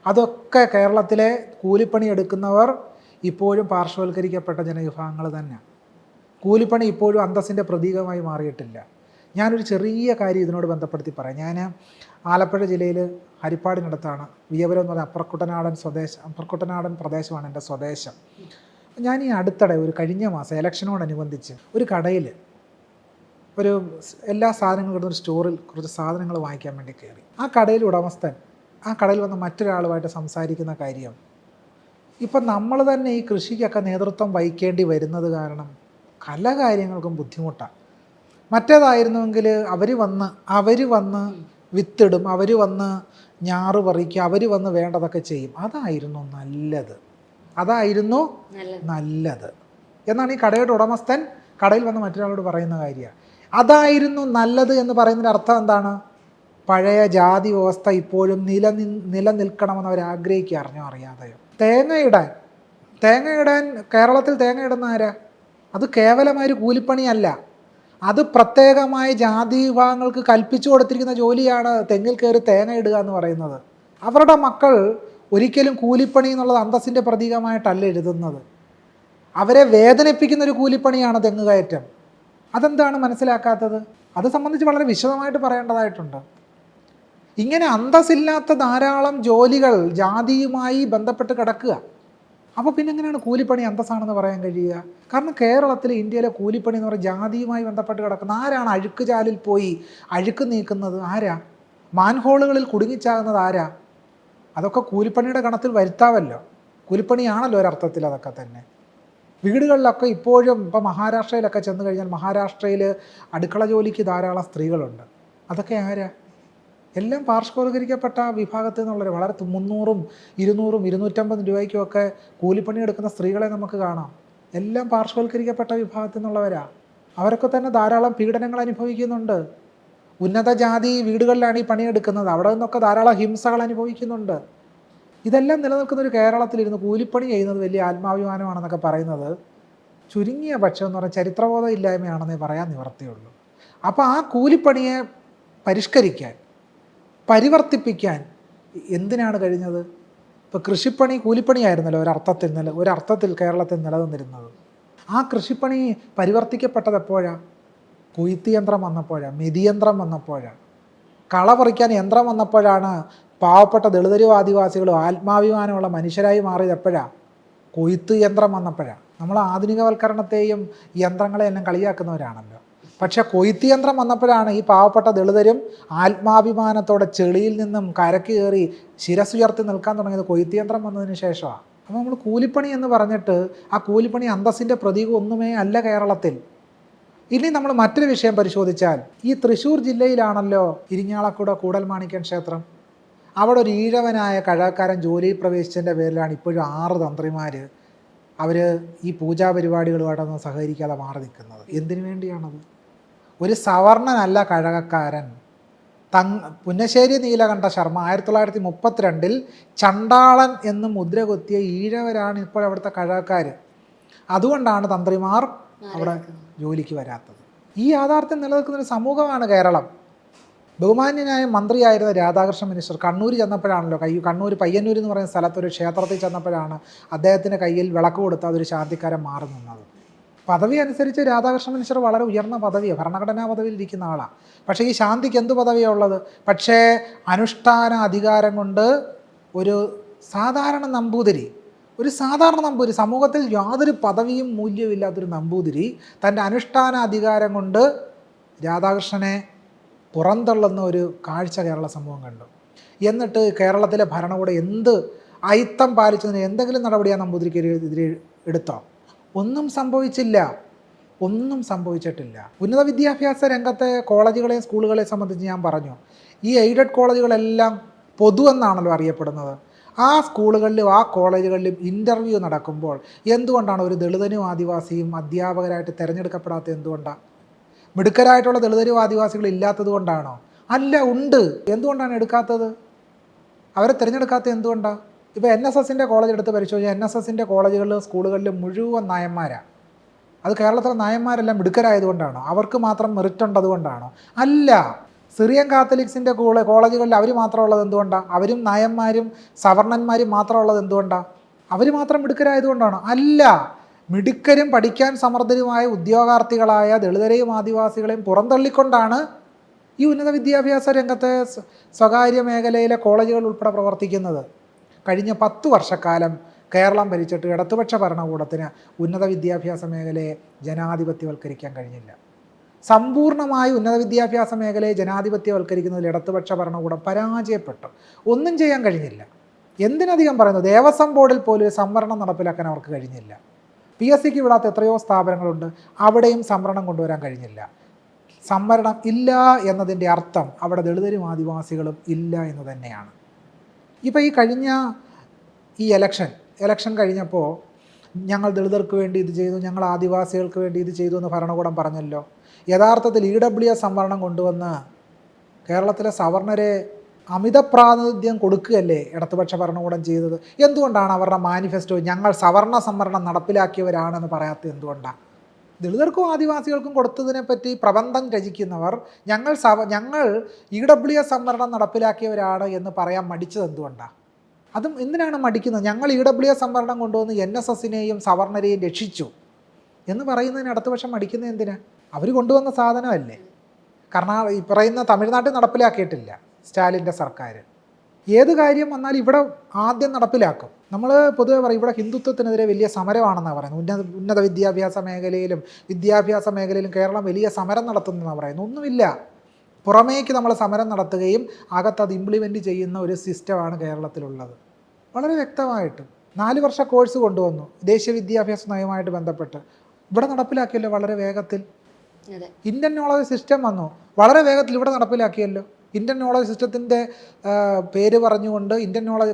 അതൊക്കെ കേരളത്തിലെ കൂലിപ്പണി എടുക്കുന്നവർ ഇപ്പോഴും പാർശ്വവൽക്കരിക്കപ്പെട്ട ജനവിഭാഗങ്ങൾ തന്നെ. കൂലിപ്പണി ഇപ്പോഴും അന്തസ്സിൻ്റെ പ്രതീകമായി മാറിയിട്ടില്ല. ഞാനൊരു ചെറിയ കാര്യം ഇതിനോട് ബന്ധപ്പെടുത്തി പറയാം. ഞാൻ ആലപ്പുഴ ജില്ലയിൽ ഹരിപ്പാടിനടുത്താണ്, വിയപുരം എന്ന് പറഞ്ഞ അപ്പർക്കുട്ടനാടൻ പ്രദേശമാണ് എൻ്റെ സ്വദേശം. ഞാൻ ഈ അടുത്തിടെ കഴിഞ്ഞ മാസം ഇലക്ഷനോടനുബന്ധിച്ച് ഒരു കടയിൽ ഒരു എല്ലാ സാധനങ്ങളും കിട്ടുന്ന ഒരു സ്റ്റോറിൽ കുറച്ച് സാധനങ്ങൾ വാങ്ങിക്കാൻ വേണ്ടി കയറി. ആ കടയിൽ ഉടമസ്ഥൻ ആ കടയിൽ വന്ന് മറ്റൊരാളുമായിട്ട് സംസാരിക്കുന്ന കാര്യം, ഇപ്പം നമ്മൾ തന്നെ ഈ കൃഷിക്കൊക്കെ നേതൃത്വം വഹിക്കേണ്ടി വരുന്നത് കാരണം പല കാര്യങ്ങൾക്കും ബുദ്ധിമുട്ടാണ്. മറ്റേതായിരുന്നുവെങ്കിൽ അവർ വന്ന് വിത്തിടും, അവർ വന്ന് ഞാറ് പറിക്കും, അവർ വന്ന് വേണ്ടതൊക്കെ ചെയ്യും. അതായിരുന്നു നല്ലത് എന്നാണ് ഈ കടയുടെ ഉടമസ്ഥൻ കടയിൽ വന്ന് മറ്റൊരാളോട് പറയുന്ന കാര്യമാണ്. അതായിരുന്നു നല്ലത് എന്ന് പറയുന്നതിൻ്റെ അർത്ഥം എന്താണ്? പഴയ ജാതി വ്യവസ്ഥ ഇപ്പോഴും നിലനിൽക്കണമെന്ന് അവർ ആഗ്രഹിക്കുക, അറിഞ്ഞോ അറിയാതെയോ. തേങ്ങ ഇടാൻ കേരളത്തിൽ തേങ്ങ ഇടുന്ന ആരാ? അത് കേവലമായൊരു കൂലിപ്പണിയല്ല, അത് പ്രത്യേകമായ ജാതി വിഭാഗങ്ങൾക്ക് കൽപ്പിച്ചു കൊടുത്തിരിക്കുന്ന ജോലിയാണ് തെങ്ങിൽ കയറി തേങ്ങ ഇടുക എന്ന് പറയുന്നത്. അവരുടെ മക്കൾ ഒരിക്കലും കൂലിപ്പണി എന്നുള്ളത് അന്തസ്സിൻ്റെ പ്രതീകമായിട്ടല്ല എഴുതുന്നത്. അവരെ വേദനിപ്പിക്കുന്ന ഒരു കൂലിപ്പണിയാണ് തെങ്ങ് കയറ്റം. അതെന്താണ് മനസ്സിലാക്കാത്തത്? അത് സംബന്ധിച്ച് വളരെ വിശദമായിട്ട് പറയേണ്ടതായിട്ടുണ്ട്. ഇങ്ങനെ അന്തസ്സില്ലാത്ത ധാരാളം ജോലികൾ ജാതിയുമായി ബന്ധപ്പെട്ട് കിടക്കുക. അപ്പോൾ പിന്നെ എങ്ങനെയാണ് കൂലിപ്പണി അന്തസ്സാണെന്ന് പറയാൻ കഴിയുക? കാരണം കേരളത്തിൽ, ഇന്ത്യയിലെ കൂലിപ്പണി എന്ന് പറയുന്നത് ജാതിയുമായി ബന്ധപ്പെട്ട് കിടക്കുന്ന. ആരാണ് അഴുക്ക് ചാലിൽ പോയി അഴുക്ക് നീക്കുന്നത്? ആരാ? മാൻഹോളുകളിൽ കുടുങ്ങിച്ചാകുന്നത് ആരാ? അതൊക്കെ കൂലിപ്പണിയുടെ ഗണത്തിൽ വരുത്താവല്ലോ. കൂലിപ്പണിയാണല്ലോ ഒരർത്ഥത്തിൽ അതൊക്കെ തന്നെ. വീടുകളിലൊക്കെ ഇപ്പോഴും ഇപ്പോൾ മഹാരാഷ്ട്രയിലൊക്കെ ചെന്ന് കഴിഞ്ഞാൽ മഹാരാഷ്ട്രയിൽ അടുക്കള ജോലിക്ക് ധാരാളം സ്ത്രീകളുണ്ട്. അതൊക്കെ ആരാ? എല്ലാം പാർശ്വവൽക്കരിക്കപ്പെട്ട വിഭാഗത്തിൽ നിന്നുള്ളവർ. വളരെ 300, 200, 250 രൂപയ്ക്കുമൊക്കെ കൂലിപ്പണി എടുക്കുന്ന സ്ത്രീകളെ നമുക്ക് കാണാം. എല്ലാം പാർശ്വവൽക്കരിക്കപ്പെട്ട വിഭാഗത്തിൽ നിന്നുള്ളവരാ. അവരൊക്കെ തന്നെ ധാരാളം പീഡനങ്ങൾ അനുഭവിക്കുന്നുണ്ട്. ഉന്നത ജാതി വീടുകളിലാണ് ഈ പണിയെടുക്കുന്നത്, അവിടെ നിന്നൊക്കെ ധാരാളം ഹിംസകൾ അനുഭവിക്കുന്നുണ്ട്. ഇതെല്ലാം നിലനിൽക്കുന്ന ഒരു കേരളത്തിലിരുന്ന് കൂലിപ്പണി ചെയ്യുന്നത് വലിയ ആത്മാഭിമാനമാണെന്നൊക്കെ പറയുന്നത് ചുരുങ്ങിയ പക്ഷം എന്ന് പറഞ്ഞാൽ ചരിത്രബോധം ഇല്ലായ്മയാണെന്നേ പറയാൻ നിവർത്തിയുള്ളൂ. അപ്പോൾ ആ കൂലിപ്പണിയെ പരിഷ്കരിക്കാൻ, പരിവർത്തിപ്പിക്കാൻ എന്തിനാണ് കഴിഞ്ഞത്? ഇപ്പോൾ കൃഷിപ്പണി കൂലിപ്പണിയായിരുന്നല്ലോ ഒരർത്ഥത്തിൽ കേരളത്തിൽ നിലനിന്നിരുന്നത്. ആ കൃഷിപ്പണി പരിവർത്തിക്കപ്പെട്ടത് എപ്പോഴാണ്? കൊയ്ത്ത് യന്ത്രം വന്നപ്പോഴാണ്, മെതിയന്ത്രം വന്നപ്പോഴാണ്, കള പറിക്കാൻ യന്ത്രം വന്നപ്പോഴാണ് പാവപ്പെട്ട ദളിതരും ആദിവാസികളും ആത്മാഭിമാനമുള്ള മനുഷ്യരായി മാറിയത്. എപ്പോഴാണ്? കൊയ്ത്ത് യന്ത്രം വന്നപ്പോഴാണ്. നമ്മൾ ആധുനികവൽക്കരണത്തെയും യന്ത്രങ്ങളെയെല്ലാം കളിയാക്കുന്നവരാണല്ലോ. പക്ഷേ കൊയ്ത്ത് യന്ത്രം വന്നപ്പോഴാണ് ഈ പാവപ്പെട്ട ദളിതരും ആത്മാഭിമാനത്തോടെ ചെളിയിൽ നിന്നും കരക്ക് കയറി ശിരസുയർത്തി നിൽക്കാൻ തുടങ്ങിയത് കൊയ്ത്ത് യന്ത്രം വന്നതിന് ശേഷമാണ്. അപ്പോൾ നമ്മൾ കൂലിപ്പണി എന്ന് പറഞ്ഞിട്ട് ആ കൂലിപ്പണി അന്തസ്സിൻ്റെ പ്രതീകം ഒന്നുമേ അല്ല കേരളത്തിൽ. ഇനി നമ്മൾ മറ്റൊരു വിഷയം പരിശോധിച്ചാൽ, ഈ തൃശ്ശൂർ ജില്ലയിലാണല്ലോ ഇരിങ്ങാലക്കുട കൂടൽമാണിക്യൻ ക്ഷേത്രം. അവിടെ ഒരു ഈഴവനായ കഴകക്കാരൻ ജോലിയിൽ പ്രവേശിച്ചതിൻ്റെ പേരിലാണ് ഇപ്പോഴും 6 തന്ത്രിമാർ അവർ ഈ പൂജാ പരിപാടികളുമായിട്ടൊന്നും സഹകരിക്കാതെ മാറി നിൽക്കുന്നത്. എന്തിനു വേണ്ടിയാണത്? ഒരു സവർണനല്ല കഴകക്കാരൻ. പുന്നശ്ശേരി നീലകണ്ഠ ശർമ്മ 1932 ചണ്ടാളൻ എന്ന് മുദ്ര കൊത്തിയ ഈഴവരാണ് ഇപ്പോൾ അവിടുത്തെ കഴകക്കാർ. അതുകൊണ്ടാണ് തന്ത്രിമാർ അവിടെ ജോലിക്ക് വരാത്തത്. ഈ യാഥാർത്ഥ്യം നിലനിൽക്കുന്നൊരു സമൂഹമാണ് കേരളം. ബഹുമാന്യനായ മന്ത്രിയായിരുന്ന രാധാകൃഷ്ണൻ മിനിസ്റ്റർ കണ്ണൂർ ചെന്നപ്പോഴാണല്ലോ, കണ്ണൂർ പയ്യന്നൂർ എന്ന് പറയുന്ന സ്ഥലത്ത് ഒരു ക്ഷേത്രത്തിൽ ചെന്നപ്പോഴാണ് അദ്ദേഹത്തിൻ്റെ കയ്യിൽ വിളക്ക് കൊടുത്ത് അതൊരു ശാന്തിക്കാരൻ മാറി നിന്നത്. പദവി അനുസരിച്ച് രാധാകൃഷ്ണൻ മിനിസ്റ്റർ വളരെ ഉയർന്ന പദവിയാണ്, ഭരണഘടനാ പദവിയിൽ ഇരിക്കുന്ന ആളാണ്. പക്ഷേ ഈ ശാന്തിക്ക് എന്ത് പദവിയാണ് ഉള്ളത്? പക്ഷേ അനുഷ്ഠാന അധികാരം കൊണ്ട് ഒരു സാധാരണ നമ്പൂതിരി, സമൂഹത്തിൽ യാതൊരു പദവിയും മൂല്യമില്ലാത്തൊരു നമ്പൂതിരി തൻ്റെ അനുഷ്ഠാന അധികാരം കൊണ്ട് രാധാകൃഷ്ണനെ പുറന്തള്ളുന്ന ഒരു കാഴ്ച കേരള സമൂഹം കണ്ടു. എന്നിട്ട് കേരളത്തിലെ ഭരണകൂടം എന്ത് അയിത്തം പാലിച്ചതിന് എന്തെങ്കിലും നടപടിയാണ് നമ്പൂതിരിക്കെതിരെ എടുത്തോ? ഒന്നും സംഭവിച്ചില്ല, ഒന്നും സംഭവിച്ചിട്ടില്ല. ഉന്നത വിദ്യാഭ്യാസ രംഗത്തെ കോളേജുകളെയും സ്കൂളുകളെയും സംബന്ധിച്ച് ഞാൻ പറഞ്ഞു, ഈ എയ്ഡഡ് കോളേജുകളെല്ലാം പൊതു എന്നാണല്ലോ അറിയപ്പെടുന്നത്. ആ സ്കൂളുകളിലും ആ കോളേജുകളിലും ഇൻ്റർവ്യൂ നടക്കുമ്പോൾ എന്തുകൊണ്ടാണ് ഒരു ദളിതനും ആദിവാസിയും അധ്യാപകരായിട്ട് തിരഞ്ഞെടുക്കപ്പെടാത്തത്? എന്തുകൊണ്ടാണ്? മിടുക്കരായിട്ടുള്ള ദളിതരും ആദിവാസികൾ ഇല്ലാത്തത് കൊണ്ടാണോ? അല്ല, ഉണ്ട്. എന്തുകൊണ്ടാണ് എടുക്കാത്തത്? അവരെ തിരഞ്ഞെടുക്കാത്തത് എന്തുകൊണ്ടാണ്? ഇപ്പോൾ NSSൻ്റെ കോളേജ് എടുത്ത് പരിശോധിച്ചാൽ NSSൻ്റെ കോളേജുകളിലും സ്കൂളുകളിലും മുഴുവൻ നായന്മാരാണ്. അത് കേരളത്തിലെ നായന്മാരെല്ലാം മിടുക്കരായതുകൊണ്ടാണോ? അവർക്ക് മാത്രം മെറിറ്റ് ഉണ്ടതുകൊണ്ടാണോ? അല്ല. സിറിയൻ കാത്തലിക്സിൻ്റെ കോളേജുകളിൽ അവർ മാത്രമുള്ളത് എന്തുകൊണ്ടാണ്? അവരും നായന്മാരും സവർണന്മാരും മാത്രമുള്ളത് എന്തുകൊണ്ടാണ്? അവർ മാത്രം മിടുക്കരായതുകൊണ്ടാണോ? അല്ല. മിടുക്കരും പഠിക്കാൻ സമർത്ഥരുമായ ഉദ്യോഗാർത്ഥികളായ ദളിതരെയും ആദിവാസികളെയും പുറന്തള്ളിക്കൊണ്ടാണ് ഈ ഉന്നത വിദ്യാഭ്യാസ രംഗത്തെ സ്വകാര്യ മേഖലയിലെ കോളേജുകൾ ഉൾപ്പെടെ പ്രവർത്തിക്കുന്നത്. കഴിഞ്ഞ 10 വർഷക്കാലം കേരളം ഭരിച്ചിട്ട് ഇടതുപക്ഷ ഭരണകൂടത്തിന് ഉന്നത വിദ്യാഭ്യാസ മേഖലയെ ജനാധിപത്യവൽക്കരിക്കാൻ കഴിഞ്ഞില്ല. സമ്പൂർണ്ണമായി ഉന്നത വിദ്യാഭ്യാസ മേഖലയെ ജനാധിപത്യവൽക്കരിക്കുന്നതിൽ ഇടതുപക്ഷ ഭരണകൂടം പരാജയപ്പെട്ടു. ഒന്നും ചെയ്യാൻ കഴിഞ്ഞില്ല. എന്തിനധികം പറയുന്നു, ദേവസ്വം ബോർഡിൽ പോലും ഒരു സംവരണം നടപ്പിലാക്കാൻ അവർക്ക് കഴിഞ്ഞില്ല. PSCക്ക് വിടാത്ത എത്രയോ സ്ഥാപനങ്ങളുണ്ട്, അവിടെയും സംവരണം കൊണ്ടുവരാൻ കഴിഞ്ഞില്ല. സംവരണം ഇല്ല എന്നതിൻ്റെ അർത്ഥം അവിടെ ദളിതരും ആദിവാസികളും ഇല്ല എന്ന് തന്നെയാണ്. ഇപ്പോൾ ഈ കഴിഞ്ഞ ഈ ഇലക്ഷൻ കഴിഞ്ഞപ്പോൾ ഞങ്ങൾ ദളിതർക്ക് വേണ്ടി ഇത് ചെയ്തു, ഞങ്ങൾ ആദിവാസികൾക്ക് വേണ്ടി ഇത് ചെയ്തു എന്ന് ഭരണകൂടം പറഞ്ഞല്ലോ. യഥാർത്ഥത്തിൽ EWS സംവരണം കൊണ്ടുവന്ന് കേരളത്തിലെ സവർണരെ അമിത പ്രാതിനിധ്യം കൊടുക്കുകയല്ലേ ഇടതുപക്ഷ ഭരണകൂടം ചെയ്തത്? എന്തുകൊണ്ടാണ് അവരുടെ മാനിഫെസ്റ്റോ ഞങ്ങൾ സവർണ സംവരണം നടപ്പിലാക്കിയവരാണെന്ന് പറയാത്തത്? എന്തുകൊണ്ടാണ്? ദളിതർക്കും ആദിവാസികൾക്കും കൊടുത്തതിനെപ്പറ്റി പ്രബന്ധം രചിക്കുന്നവർ ഞങ്ങൾ EWS സംവരണം നടപ്പിലാക്കിയവരാണ് എന്ന് പറയാൻ മടിച്ചത് എന്തുകൊണ്ടാണ്? അതും എന്തിനാണ് മടിക്കുന്നത്? ഞങ്ങൾ EWS സംവരണം കൊണ്ടുവന്ന് NSSനെയും സവർണരെയും രക്ഷിച്ചു എന്ന് പറയുന്നതിന് ഇടതുപക്ഷം മടിക്കുന്നത് എന്തിനാ? അവർ കൊണ്ടുവന്ന സാധനമല്ലേ. ഈ പറയുന്ന തമിഴ്നാട്ടിൽ നടപ്പിലാക്കിയിട്ടില്ല സ്റ്റാലിൻ്റെ സർക്കാർ. ഏത് കാര്യം വന്നാലും ഇവിടെ ആദ്യം നടപ്പിലാക്കും. നമ്മൾ പൊതുവെ പറയും ഇവിടെ ഹിന്ദുത്വത്തിനെതിരെ വലിയ സമരമാണെന്നാണ് പറയുന്നത്. ഉന്നത വിദ്യാഭ്യാസ മേഖലയിലും കേരളം വലിയ സമരം നടത്തുന്നതെന്നാണ് പറയുന്നത്. ഒന്നുമില്ല. പുറമേക്ക് നമ്മൾ സമരം നടത്തുകയും അകത്ത് അത് ഇംപ്ലിമെൻ്റ് ചെയ്യുന്ന ഒരു സിസ്റ്റമാണ് കേരളത്തിലുള്ളത്. വളരെ വ്യക്തമായിട്ട് 4 വർഷ കോഴ്സ് കൊണ്ടുവന്നു ദേശീയ വിദ്യാഭ്യാസ നയവുമായിട്ട് ബന്ധപ്പെട്ട്. ഇവിടെ നടപ്പിലാക്കിയല്ലോ വളരെ വേഗത്തിൽ. ഇന്ത്യൻ നോളജ് സിസ്റ്റം വന്നു, വളരെ വേഗത്തിൽ ഇവിടെ നടപ്പിലാക്കിയല്ലോ. ഇന്ത്യൻ നോളജ് സിസ്റ്റത്തിൻ്റെ പേര് പറഞ്ഞുകൊണ്ട്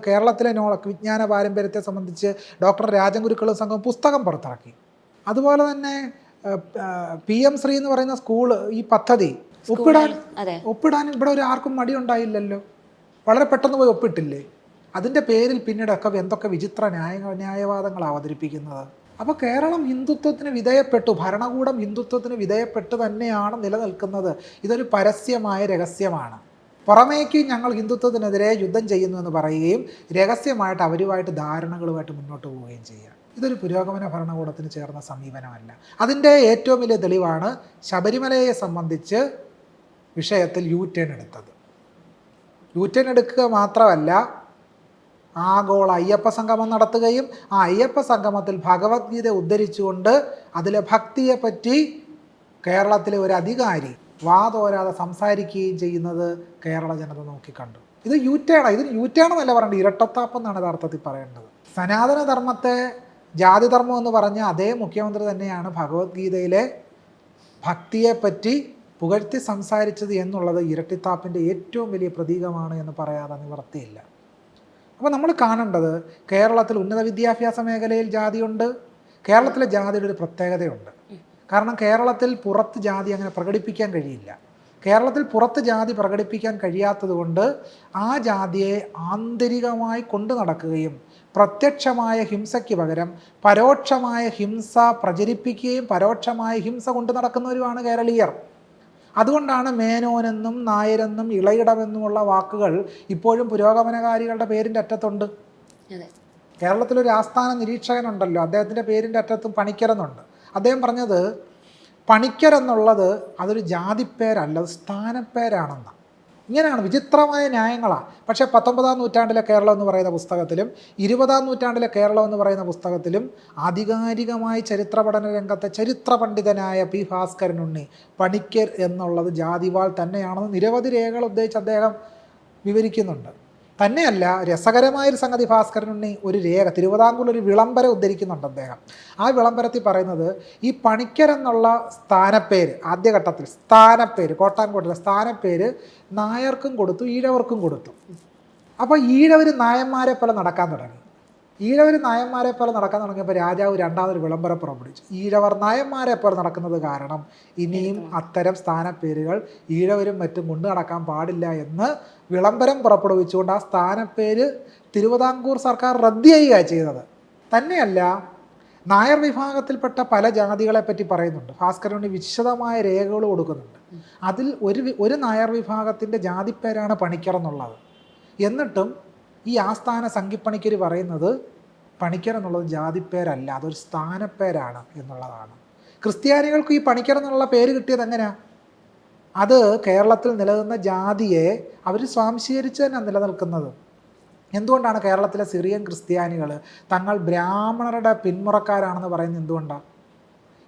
കേരളത്തിലെ വിജ്ഞാന പാരമ്പര്യത്തെ സംബന്ധിച്ച് ഡോക്ടർ രാജഗുരുക്കളും സംഘം പുസ്തകം പുറത്തിറക്കി. അതുപോലെ തന്നെ PM ശ്രീ എന്ന് പറയുന്ന സ്കൂൾ ഈ പദ്ധതി ഒപ്പിടാൻ ഇവിടെ ആർക്കും മടിയുണ്ടായില്ലല്ലോ. വളരെ പെട്ടെന്ന് പോയി ഒപ്പിട്ടില്ലേ. അതിൻ്റെ പേരിൽ പിന്നീടൊക്കെ എന്തൊക്കെ വിചിത്ര ന്യായവാദങ്ങൾ അവതരിപ്പിക്കുന്നത്. അപ്പോൾ കേരളം ഹിന്ദുത്വത്തിന് വിധേയപ്പെട്ടു, ഭരണകൂടം ഹിന്ദുത്വത്തിന് വിധേയപ്പെട്ട് തന്നെയാണ് നിലനിൽക്കുന്നത്. ഇതൊരു പരസ്യമായ രഹസ്യമാണ്. പുറമേക്ക് ഞങ്ങൾ ഹിന്ദുത്വത്തിനെതിരെ യുദ്ധം ചെയ്യുന്നു എന്ന് പറയുകയും രഹസ്യമായിട്ട് അവരുമായിട്ട് ധാരണകളുമായിട്ട് മുന്നോട്ട് പോവുകയും ചെയ്യുക. ഇതൊരു പുരോഗമന ഭരണകൂടത്തിന് ചേർന്ന സമീപനമല്ല. അതിൻ്റെ ഏറ്റവും വലിയ തെളിവാണ് ശബരിമലയെ സംബന്ധിച്ച് വിഷയത്തിൽ U-turn എടുത്തത്. U-turn എടുക്കുക മാത്രമല്ല, ആഗോള അയ്യപ്പ സംഗമം നടത്തുകയും ആ അയ്യപ്പ സംഗമത്തിൽ ഭഗവത്ഗീത ഉദ്ധരിച്ചുകൊണ്ട് അതിലെ ഭക്തിയെപ്പറ്റി കേരളത്തിലെ ഒരു അധികാരി വാതോരാതെ സംസാരിക്കുകയും ചെയ്യുന്നത് കേരള ജനത നോക്കിക്കണ്ടു. ഇത് ഇതിന് U-turn എന്നല്ല പറയേണ്ടത്, ഇരട്ടത്താപ്പ് എന്നാണ് യഥാർത്ഥത്തിൽ പറയേണ്ടത്. സനാതന ധർമ്മത്തെ ജാതിധർമ്മം എന്ന് പറഞ്ഞ അതേ മുഖ്യമന്ത്രി തന്നെയാണ് ഭഗവത്ഗീതയിലെ ഭക്തിയെപ്പറ്റി പുകഴ്ത്തി സംസാരിച്ചത് എന്നുള്ളത് ഇരട്ടിത്താപ്പിൻ്റെ ഏറ്റവും വലിയ പ്രതീകമാണ് എന്ന് പറയാതെ നിവർത്തിയില്ല. അപ്പോൾ നമ്മൾ കാണേണ്ടത് കേരളത്തിൽ ഉന്നത വിദ്യാഭ്യാസ മേഖലയിൽ ജാതിയുണ്ട്. കേരളത്തിലെ ജാതിയുടെ ഒരു പ്രത്യേകതയുണ്ട്. കാരണം കേരളത്തിൽ പുറത്ത് ജാതി അങ്ങനെ പ്രകടിപ്പിക്കാൻ കഴിയില്ല. കേരളത്തിൽ പുറത്ത് ജാതി പ്രകടിപ്പിക്കാൻ കഴിയാത്തത് കൊണ്ട് ആ ജാതിയെ ആന്തരികമായി കൊണ്ടു നടക്കുകയും പ്രത്യക്ഷമായ ഹിംസയ്ക്ക് പകരം പരോക്ഷമായ ഹിംസ പ്രചരിപ്പിക്കുകയും പരോക്ഷമായ ഹിംസ കൊണ്ടു നടക്കുന്നവരുമാണ് കേരളീയർ. അതുകൊണ്ടാണ് മേനോനെന്നും നായരെന്നും ഇളയിടമെന്നുമുള്ള വാക്കുകൾ ഇപ്പോഴും പുരോഗമനകാരികളുടെ പേരിൻ്റെ അറ്റത്തുണ്ട്. കേരളത്തിലൊരു ആസ്ഥാന നിരീക്ഷകനുണ്ടല്ലോ, അദ്ദേഹത്തിൻ്റെ പേരിൻ്റെ അറ്റത്തും പണിക്കരെന്നുണ്ട്. അദ്ദേഹം പറഞ്ഞത് പണിക്കരെന്നുള്ളത് അതൊരു ജാതിപ്പേരല്ല, അത് സ്ഥാനപ്പേരാണെന്നാണ്. ഇങ്ങനെയാണ് വിചിത്രമായ ന്യായങ്ങളാണ്. പക്ഷേ 19-ാം നൂറ്റാണ്ടിലെ കേരളം എന്ന് പറയുന്ന പുസ്തകത്തിലും 20-ാം നൂറ്റാണ്ടിലെ കേരളം എന്ന് പറയുന്ന പുസ്തകത്തിലും ആധികാരികമായി ചരിത്ര പഠന രംഗത്തെ ചരിത്ര പണ്ഡിതനായ പി ഭാസ്കരൻ ഉണ്ണി പണിക്കർ എന്നുള്ളത് ജാതിവാൾ തന്നെയാണെന്ന് നിരവധി രേഖകൾ ഉദ്ധരിച്ച് അദ്ദേഹം വിവരിക്കുന്നുണ്ട്. തന്നെയല്ല, രസകരമായൊരു സംഗതി ഭാസ്കരൻ ഉണ്ണി ഒരു രേഖ തിരുവിതാംകൂർ ഒരു വിളംബരം ഉദ്ധരിക്കുന്നുണ്ട് അദ്ദേഹം. ആ വിളംബരത്തിൽ പറയുന്നത് ഈ പണിക്കർ എന്നുള്ള സ്ഥാനപ്പേര് ആദ്യഘട്ടത്തിൽ സ്ഥാനപ്പേര് കോട്ടാൻകോട്ടിലെ സ്ഥാനപ്പേര് നായർക്കും കൊടുത്തു, ഈഴവർക്കും കൊടുത്തു. അപ്പോൾ ഈഴവർ നായന്മാരെ പോലെ നടക്കാൻ തുടങ്ങി. ഈഴവർ നായന്മാരെ പോലെ നടക്കാൻ തുടങ്ങിയപ്പോൾ രാജാവ് രണ്ടാമതൊരു വിളംബരം പുറപ്പെടുവിച്ചു. ഈഴവർ നായന്മാരെ പോലെ നടക്കുന്നത് കാരണം ഇനിയും അത്തരം സ്ഥാനപ്പേരുകൾ ഈഴവരും മറ്റും കൊണ്ടു നടക്കാൻ പാടില്ല എന്ന് വിളംബരം പുറപ്പെടുവിച്ചുകൊണ്ട് ആ സ്ഥാനപ്പേര് തിരുവിതാംകൂർ സർക്കാർ റദ്ദ് ചെയ്യുകയാണ് ചെയ്തത്. തന്നെയല്ല, നായർ വിഭാഗത്തിൽപ്പെട്ട പല ജാതികളെ പറ്റി പറയുന്നുണ്ട്. ഭാസ്കരന് വിശദമായ രേഖകൾ കൊടുക്കുന്നുണ്ട്. അതിൽ ഒരു നായർ വിഭാഗത്തിൻ്റെ ജാതിപ്പേരാണ് പണിക്കർ എന്നുള്ളത്. എന്നിട്ടും ഈ ആസ്ഥാന സംഘിപ്പണിക്കർ പറയുന്നത് പണിക്കർ എന്നുള്ളത് ജാതിപ്പേരല്ല, അതൊരു സ്ഥാനപ്പേരാണ് എന്നുള്ളതാണ്. ക്രിസ്ത്യാനികൾക്ക് ഈ പണിക്കർ എന്നുള്ള പേര് കിട്ടിയത് എങ്ങനെയാണ്? അത് കേരളത്തിൽ നിലനിന്ന ജാതിയെ അവർ സ്വാംശീകരിച്ച് തന്നെ നിലനിൽക്കുന്നത്. എന്തുകൊണ്ടാണ് കേരളത്തിലെ സിറിയൻ ക്രിസ്ത്യാനികൾ തങ്ങൾ ബ്രാഹ്മണരുടെ പിന്മുറക്കാരാണെന്ന് പറയുന്നത്? എന്തുകൊണ്ടാണ്?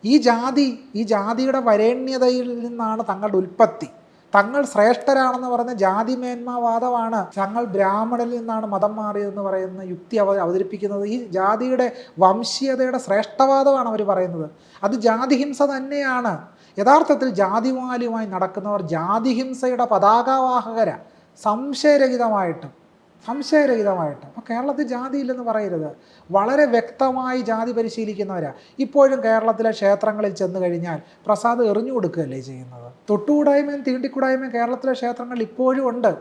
ഈ ജാതിയുടെ വരേണ്യതയിൽ നിന്നാണ് തങ്ങളുടെ ഉൽപ്പത്തി. തങ്ങൾ ശ്രേഷ്ഠരാണെന്ന് പറയുന്ന ജാതിമേന്മാവാദമാണ്. തങ്ങൾ ബ്രാഹ്മണരിൽ നിന്നാണ് മതം മാറിയതെന്ന് പറയുന്ന യുക്തി അവതരിപ്പിക്കുന്നത് ഈ ജാതിയുടെ വംശീയതയുടെ ശ്രേഷ്ഠവാദമാണ് അവർ പറയുന്നത്. അത് ജാതിഹിംസ തന്നെയാണ്. യഥാർത്ഥത്തിൽ ജാതിമാലിയുമായി നടക്കുന്നവർ ജാതിഹിംസയുടെ പതാകവാഹകരാണ്, സംശയരഹിതമായിട്ടും. അപ്പോൾ കേരളത്തിൽ ജാതി ഇല്ലെന്ന് പറയരുത്. വളരെ വ്യക്തമായി ജാതി പരിശീലിക്കുന്നവരാണ്. ഇപ്പോഴും കേരളത്തിലെ ക്ഷേത്രങ്ങളിൽ ചെന്ന് കഴിഞ്ഞാൽ പ്രസാദം എറിഞ്ഞു കൊടുക്കുകയല്ലേ ചെയ്യുന്നത്? തൊട്ടുകൂടായ്മയും തീണ്ടിക്കൂടായ്മയും കേരളത്തിലെ ക്ഷേത്രങ്ങളിൽ ഇപ്പോഴും ഉണ്ട്.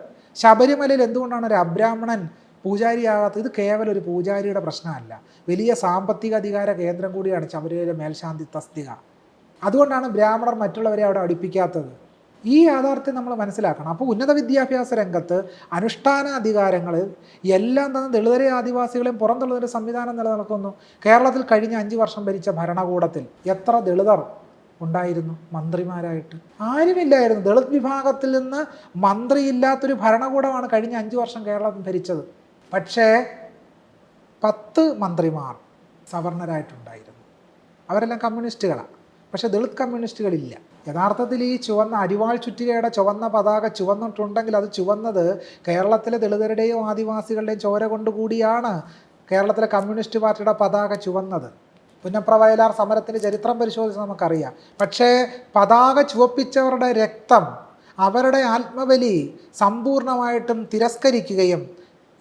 ശബരിമലയിൽ എന്തുകൊണ്ടാണ് ഒരു അബ്രാഹ്മണൻ പൂജാരിയാകാത്തത്? ഇത് കേവലം ഒരു പൂജാരിയുടെ പ്രശ്നമല്ല, വലിയ സാമ്പത്തിക അധികാര കേന്ദ്രം കൂടിയാണ് ശബരിമല മേൽശാന്തി തസ്തിക. അതുകൊണ്ടാണ് ബ്രാഹ്മണർ മറ്റുള്ളവരെ അവിടെ അടുപ്പിക്കാത്തത്. ഈ യാഥാർത്ഥ്യം നമ്മൾ മനസ്സിലാക്കണം. അപ്പോൾ ഉന്നത വിദ്യാഭ്യാസ രംഗത്ത് അനുഷ്ഠാന അധികാരങ്ങൾ എല്ലാം തന്നെ ദളിതരെ ആദിവാസികളെയും പുറന്തള്ളുന്നൊരു സംവിധാനം നിലനിൽക്കുന്നു. കേരളത്തിൽ കഴിഞ്ഞ 5 വർഷം ഭരിച്ച ഭരണകൂടത്തിൽ എത്ര ദളിതർ ഉണ്ടായിരുന്നു മന്ത്രിമാരായിട്ട്? ആരുമില്ലായിരുന്നു. ദളിത് വിഭാഗത്തിൽ നിന്ന് മന്ത്രിയില്ലാത്തൊരു ഭരണകൂടമാണ് കഴിഞ്ഞ 5 വർഷം കേരളം ഭരിച്ചത്. പക്ഷേ 10 മന്ത്രിമാർ സവർണരായിട്ടുണ്ടായിരുന്നു. അവരെല്ലാം കമ്മ്യൂണിസ്റ്റുകളാണ്. പക്ഷേ ദളിത് കമ്മ്യൂണിസ്റ്റുകളില്ല. യഥാർത്ഥത്തിൽ ഈ ചുവന്ന അരിവാൾ ചുറ്റികയുടെ ചുവന്ന പതാക ചുവന്നിട്ടുണ്ടെങ്കിൽ അത് ചുവന്നത് കേരളത്തിലെ ദളിതരുടെയും ആദിവാസികളുടെയും ചോര കൊണ്ടുകൂടിയാണ് കേരളത്തിലെ കമ്മ്യൂണിസ്റ്റ് പാർട്ടിയുടെ പതാക ചുവന്നത്. പുന്നപ്ര വയലാർ സമരത്തിൻ്റെ ചരിത്രം പരിശോധിച്ച് നമുക്കറിയാം. പക്ഷേ പതാക ചുവപ്പിച്ചവരുടെ രക്തം, അവരുടെ ആത്മബലി സമ്പൂർണ്ണമായിട്ടും തിരസ്കരിക്കുകയും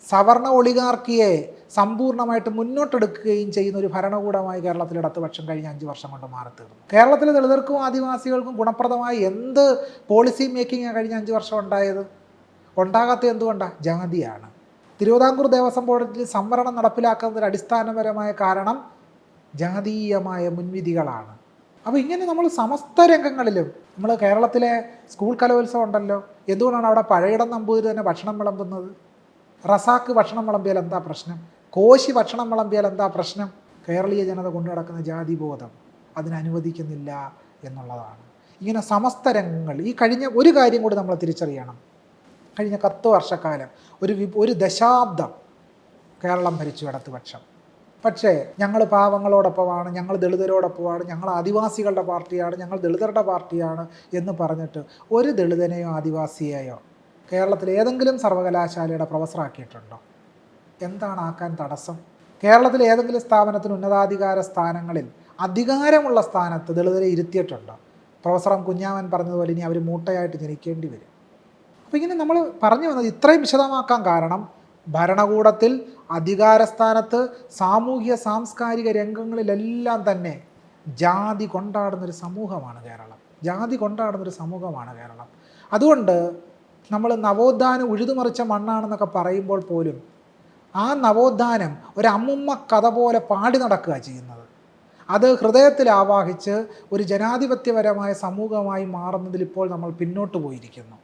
സവർണ ഒളിഗാർക്കിയെ സമ്പൂർണ്ണമായിട്ട് മുന്നോട്ടെടുക്കുകയും ചെയ്യുന്ന ഒരു ഭരണകൂടമായി കേരളത്തിൽ ഇടതുപക്ഷം കഴിഞ്ഞ 5 വർഷം കൊണ്ട് മാറിത്തീർന്നു. കേരളത്തിലെ ദളിതർക്കും ആദിവാസികൾക്കും ഗുണപ്രദമായി എന്ത് പോളിസി മേക്കിംഗാണ് കഴിഞ്ഞ 5 വർഷം ഉണ്ടായത്? ഉണ്ടാകാത്ത എന്തുകൊണ്ടാണ്? ജാതിയാണ്. തിരുവിതാംകൂർ ദേവസ്വം ബോർഡിൽ സംവരണം നടപ്പിലാക്കുന്നതിന് അടിസ്ഥാനപരമായ കാരണം ജാതീയമായ മുൻവിധികളാണ്. അപ്പോൾ ഇങ്ങനെ നമ്മൾ സമസ്ത രംഗങ്ങളിലും നമ്മൾ കേരളത്തിലെ സ്കൂൾ കലോത്സവം ഉണ്ടല്ലോ, എന്തുകൊണ്ടാണ് അവിടെ പഴയിടം നമ്പൂതിരി തന്നെ ഭക്ഷണം വിളമ്പുന്നത്? റസാക്ക് ഭക്ഷണം വിളമ്പിയാൽ എന്താ പ്രശ്നം? കോശി ഭക്ഷണം വിളമ്പിയാൽ എന്താ പ്രശ്നം? കേരളീയ ജനത കൊണ്ടു നടക്കുന്ന ജാതിബോധം അതിനനുവദിക്കുന്നില്ല എന്നുള്ളതാണ്. ഇങ്ങനെ സമസ്ത രംഗങ്ങൾ ഈ കഴിഞ്ഞ ഒരു കാര്യം കൂടി നമ്മൾ തിരിച്ചറിയണം. കഴിഞ്ഞ 10 വർഷക്കാലം ഒരു ദശാബ്ദം കേരളം ഭരിച്ചു ഇടതുപക്ഷം. പക്ഷേ ഞങ്ങൾ പാവങ്ങളോടൊപ്പമാണ്, ഞങ്ങൾ ദളിതരോടൊപ്പമാണ്, ഞങ്ങൾ ആദിവാസികളുടെ പാർട്ടിയാണ്, ഞങ്ങൾ ദളിതരുടെ പാർട്ടിയാണ് എന്ന് പറഞ്ഞിട്ട് ഒരു ദളിതനെയോ ആദിവാസിയെയോ കേരളത്തിൽ ഏതെങ്കിലും സർവകലാശാലയുടെ പ്രൊഫസറാക്കിയിട്ടുണ്ടോ? എന്താണ് ആക്കാൻ തടസ്സം? കേരളത്തിലെ ഏതെങ്കിലും സ്ഥാപനത്തിന് ഉന്നതാധികാര സ്ഥാനങ്ങളിൽ അധികാരമുള്ള സ്ഥാനത്ത് ദളിതരെ ഇരുത്തിയിട്ടുണ്ടോ? പ്രൊഫസർ എം കുഞ്ഞാമൻ പറഞ്ഞതുപോലെ ഇനി അവർ മൂട്ടയായിട്ട് ജനിക്കേണ്ടി വരും. അപ്പോൾ ഇങ്ങനെ നമ്മൾ പറഞ്ഞു വന്നത് ഇത്രയും വിശദമാക്കാൻ കാരണം ഭരണകൂടത്തിൽ അധികാരസ്ഥാനത്ത് സാമൂഹ്യ സാംസ്കാരിക രംഗങ്ങളിലെല്ലാം തന്നെ ജാതി കൊണ്ടാടുന്നൊരു സമൂഹമാണ് കേരളം. അതുകൊണ്ട് നമ്മൾ നവോത്ഥാനം ഉഴുതുമറിച്ച മണ്ണാണെന്നൊക്കെ പറയുമ്പോൾ പോലും ആ നവോത്ഥാനം ഒരു അമ്മുമ്മ കഥ പോലെ പാടി നടക്കുക ചെയ്യുന്നത്. അത് ഹൃദയത്തിൽ ആവാഹിച്ച് ഒരു ജനാധിപത്യപരമായ സമൂഹമായി മാറുന്നതിൽ ഇപ്പോൾ നമ്മൾ പിന്നോട്ട് പോയിരിക്കുന്നു,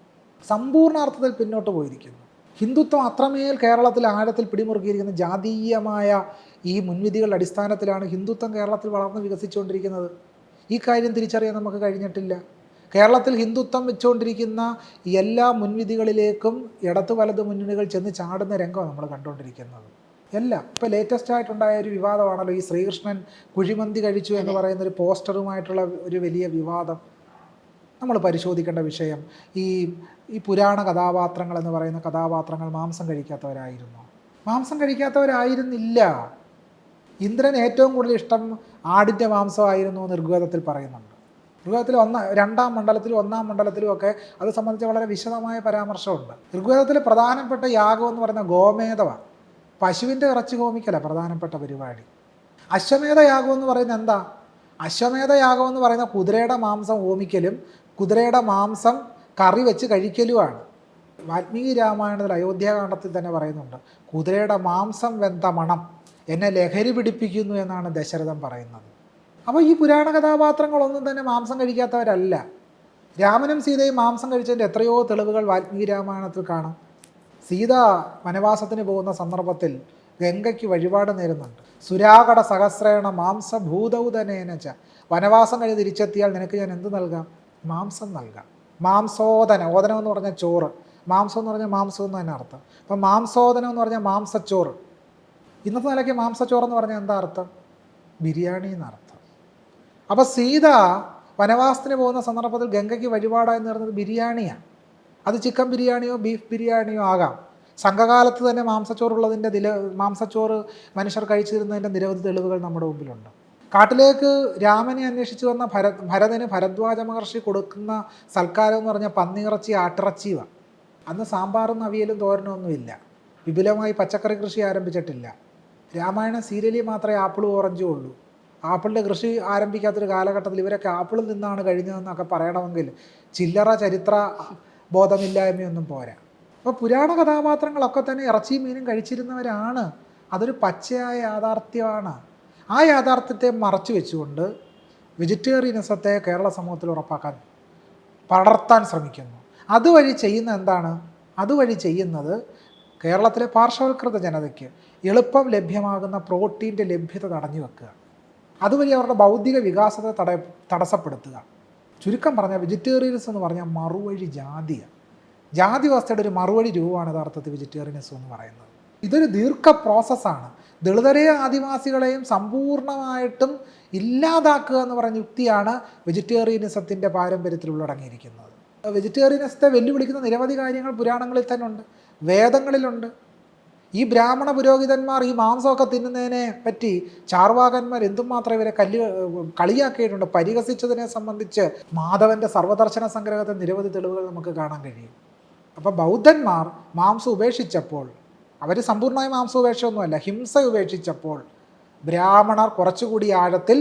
സമ്പൂർണ്ണാർത്ഥത്തിൽ പിന്നോട്ട് പോയിരിക്കുന്നു. ഹിന്ദുത്വം അത്രമേൽ കേരളത്തിൽ ആഴത്തിൽ പിടിമുറുക്കിയിരിക്കുന്ന ജാതീയമായ ഈ മുൻവിധികളുടെ അടിസ്ഥാനത്തിലാണ് ഹിന്ദുത്വം കേരളത്തിൽ വളർന്ന് വികസിച്ചുകൊണ്ടിരിക്കുന്നത്. ഈ കാര്യം തിരിച്ചറിയാൻ നമുക്ക് കഴിഞ്ഞിട്ടില്ല. കേരളത്തിൽ ഹിന്ദുത്വം വെച്ചുകൊണ്ടിരിക്കുന്ന എല്ലാ മുൻവിധികളിലേക്കും ഇടതു വലത് മുന്നണികൾ ചെന്ന് ചാടുന്ന രംഗമാണ് നമ്മൾ കണ്ടുകൊണ്ടിരിക്കുന്നത്. എല്ലാം ഇപ്പോൾ ലേറ്റസ്റ്റ് ആയിട്ടുണ്ടായ ഒരു വിവാദമാണല്ലോ ഈ ശ്രീകൃഷ്ണൻ കുഴിമന്തി കഴിച്ചു എന്ന് പറയുന്ന ഒരു പോസ്റ്ററുമായിട്ടുള്ള ഒരു വലിയ വിവാദം. നമ്മൾ പരിശോധിക്കേണ്ട വിഷയം ഈ പുരാണ കഥാപാത്രങ്ങൾ എന്ന് പറയുന്ന കഥാപാത്രങ്ങൾ മാംസം കഴിക്കാത്തവരായിരുന്നു? മാംസം കഴിക്കാത്തവരായിരുന്നില്ല. ഇന്ദ്രൻ ഏറ്റവും കൂടുതൽ ഇഷ്ടം ആടിൻ്റെ മാംസമായിരുന്നു എന്ന് ഋഗ്വേദത്തിൽ പറയുന്നുണ്ട്. ഋഗ്വേദത്തിൽ രണ്ടാം മണ്ഡലത്തിലും ഒന്നാം മണ്ഡലത്തിലും ഒക്കെ അത് സംബന്ധിച്ച് വളരെ വിശദമായ പരാമർശമുണ്ട്. ഋഗ്വേദത്തിൽ പ്രധാനപ്പെട്ട യാഗം എന്ന് പറയുന്ന ഗോമേധമാണ്. പശുവിൻ്റെ ഇറച്ചി ഹോമിക്കല പ്രധാനപ്പെട്ട പരിപാടി. അശ്വമേധ യാഗം എന്ന് പറയുന്നത് എന്താ? അശ്വമേധ യാഗം എന്ന് പറയുന്ന കുതിരയുടെ മാംസം ഹോമിക്കലും കുതിരയുടെ മാംസം കറി വെച്ച് കഴിക്കലുമാണ്. വാൽമീകി രാമായണത്തിൽ അയോധ്യാകാണ്ഡത്തിൽ തന്നെ പറയുന്നുണ്ട്, കുതിരയുടെ മാംസം വെന്ത മണം എന്നെ ലഹരി പിടിപ്പിക്കുന്നു എന്നാണ് ദശരഥൻ പറയുന്നത്. അപ്പോൾ ഈ പുരാണ കഥാപാത്രങ്ങളൊന്നും തന്നെ മാംസം കഴിക്കാത്തവരല്ല. രാമനും സീതയും മാംസം കഴിച്ചതിൻ്റെ എത്രയോ തെളിവുകൾ വാൽമീകി രാമായണത്തിൽ കാണാം. സീത വനവാസത്തിന് പോകുന്ന സന്ദർഭത്തിൽ ഗംഗയ്ക്ക് വഴിപാട് നേരുന്നുണ്ട്. സുരാകട സഹസ്രേണ മാംസഭൂതൗതനേനച്ച, വനവാസം കഴിഞ്ഞ് തിരിച്ചെത്തിയാൽ നിനക്ക് ഞാൻ എന്ത് നൽകാം? മാംസം നൽകാം. മാംസോദനം, ഓദനം എന്ന് പറഞ്ഞാൽ ചോറ്, മാംസം എന്ന് പറഞ്ഞാൽ മാംസം എന്ന് തന്നെ അർത്ഥം. അപ്പം മാംസോദനം എന്ന് പറഞ്ഞാൽ മാംസച്ചോറ്. ഇന്നത്തെ നിലയ്ക്ക് മാംസച്ചോറെന്ന് പറഞ്ഞാൽ എന്താ അർത്ഥം? ബിരിയാണി എന്നർത്ഥം. അപ്പോൾ സീത വനവാസത്തിന് പോകുന്ന സന്ദർഭത്തിൽ ഗംഗയ്ക്ക് വഴിപാടായി നേർന്നത് ബിരിയാണിയാണ്. അത് ചിക്കൻ ബിരിയാണിയോ ബീഫ് ബിരിയാണിയോ ആകാം. സംഘകാലത്ത് തന്നെ മാംസച്ചോറുള്ളതിൻ്റെ മാംസച്ചോറ് മനുഷ്യർ കഴിച്ചിരുന്നതിൻ്റെ നിരവധി തെളിവുകൾ നമ്മുടെ മുമ്പിലുണ്ട്. കാട്ടിലേക്ക് രാമനെ അന്വേഷിച്ച് വന്ന ഭരതന് ഭരദ്വാജ മഹർഷി കൊടുക്കുന്ന സൽക്കാരം എന്ന് പറഞ്ഞാൽ പന്നിയിറച്ചി ആട്ടിറച്ചിയുമാണ്. അന്ന് സാമ്പാറും അവിയലും തോരനൊന്നുമില്ല. വിപുലമായി പച്ചക്കറി കൃഷി ആരംഭിച്ചിട്ടില്ല. രാമായണ സീരിയലിൽ മാത്രമേ ആപ്പിളും ഓറഞ്ചും ഉള്ളൂ. ആപ്പിളിൻ്റെ കൃഷി ആരംഭിക്കാത്തൊരു കാലഘട്ടത്തിൽ ഇവരൊക്കെ ആപ്പിളിൽ നിന്നാണ് കഴിഞ്ഞതെന്നൊക്കെ പറയണമെങ്കിൽ ചില്ലറ ചരിത്ര ബോധമില്ലായ്മയൊന്നും പോരാ. അപ്പോൾ പുരാണ കഥാപാത്രങ്ങളൊക്കെ തന്നെ ഇറച്ചിയും മീനും കഴിച്ചിരുന്നവരാണ്. അതൊരു പച്ചയായ യാഥാർത്ഥ്യമാണ്. ആ യാഥാർത്ഥ്യത്തെ മറച്ചു വെച്ചുകൊണ്ട് വെജിറ്റേറിയനിസത്തെ കേരള സമൂഹത്തിൽ ഉറപ്പാക്കാൻ പടർത്താൻ ശ്രമിക്കുന്നു. അതുവഴി ചെയ്യുന്ന എന്താണ്? അതുവഴി ചെയ്യുന്നത് കേരളത്തിലെ പാർശ്വവൽകൃത ജനതയ്ക്ക് എളുപ്പം ലഭ്യമാകുന്ന പ്രോട്ടീൻ്റെ ലഭ്യത തടഞ്ഞു വെക്കുക. അതുവഴി അവരുടെ ബൗദ്ധിക വികാസത്തെ തടസ്സപ്പെടുത്തുക. ചുരുക്കം പറഞ്ഞാൽ വെജിറ്റേറിയനിസം എന്ന് പറഞ്ഞാൽ മറുവഴി ജാതിയാണ്. ജാതി വ്യവസ്ഥയുടെ ഒരു മറുവഴി രൂപമാണ് യഥാർത്ഥത്തിൽ വെജിറ്റേറിയനിസം എന്ന് പറയുന്നത്. ഇതൊരു ദീർഘ പ്രോസസ്സാണ്. ദളിതരെയും ആദിവാസികളെയും സമ്പൂർണ്ണമായിട്ടും ഇല്ലാതാക്കുക എന്ന് പറഞ്ഞ യുക്തിയാണ് വെജിറ്റേറിയനിസത്തിൻ്റെ പാരമ്പര്യത്തിൽ ഉള്ളടങ്ങിയിരിക്കുന്നത്. വെജിറ്റേറിയനിസത്തെ വെല്ലുവിളിക്കുന്ന നിരവധി കാര്യങ്ങൾ പുരാണങ്ങളിൽ തന്നെ ഉണ്ട്, വേദങ്ങളിലുണ്ട്. ഈ ബ്രാഹ്മണ പുരോഹിതന്മാർ ഈ മാംസമൊക്കെ തിന്നുന്നതിനെ പറ്റി ചാർവാകന്മാർ എന്തുമാത്രം ഇവരെ കളിയാക്കിയിട്ടുണ്ട്. പരിഹസിച്ചതിനെ സംബന്ധിച്ച് മാധവൻ്റെ സർവദർശന സംഗ്രഹത്തിൽ നിരവധി തെളിവുകൾ നമുക്ക് കാണാൻ കഴിയും. അപ്പോൾ ബൗദ്ധന്മാർ മാംസം ഉപേക്ഷിച്ചപ്പോൾ, അവർ സമ്പൂർണ്ണമായ മാംസം ഉപേക്ഷയൊന്നുമല്ല, ഹിംസ ഉപേക്ഷിച്ചപ്പോൾ ബ്രാഹ്മണർ കുറച്ചുകൂടി ആഴത്തിൽ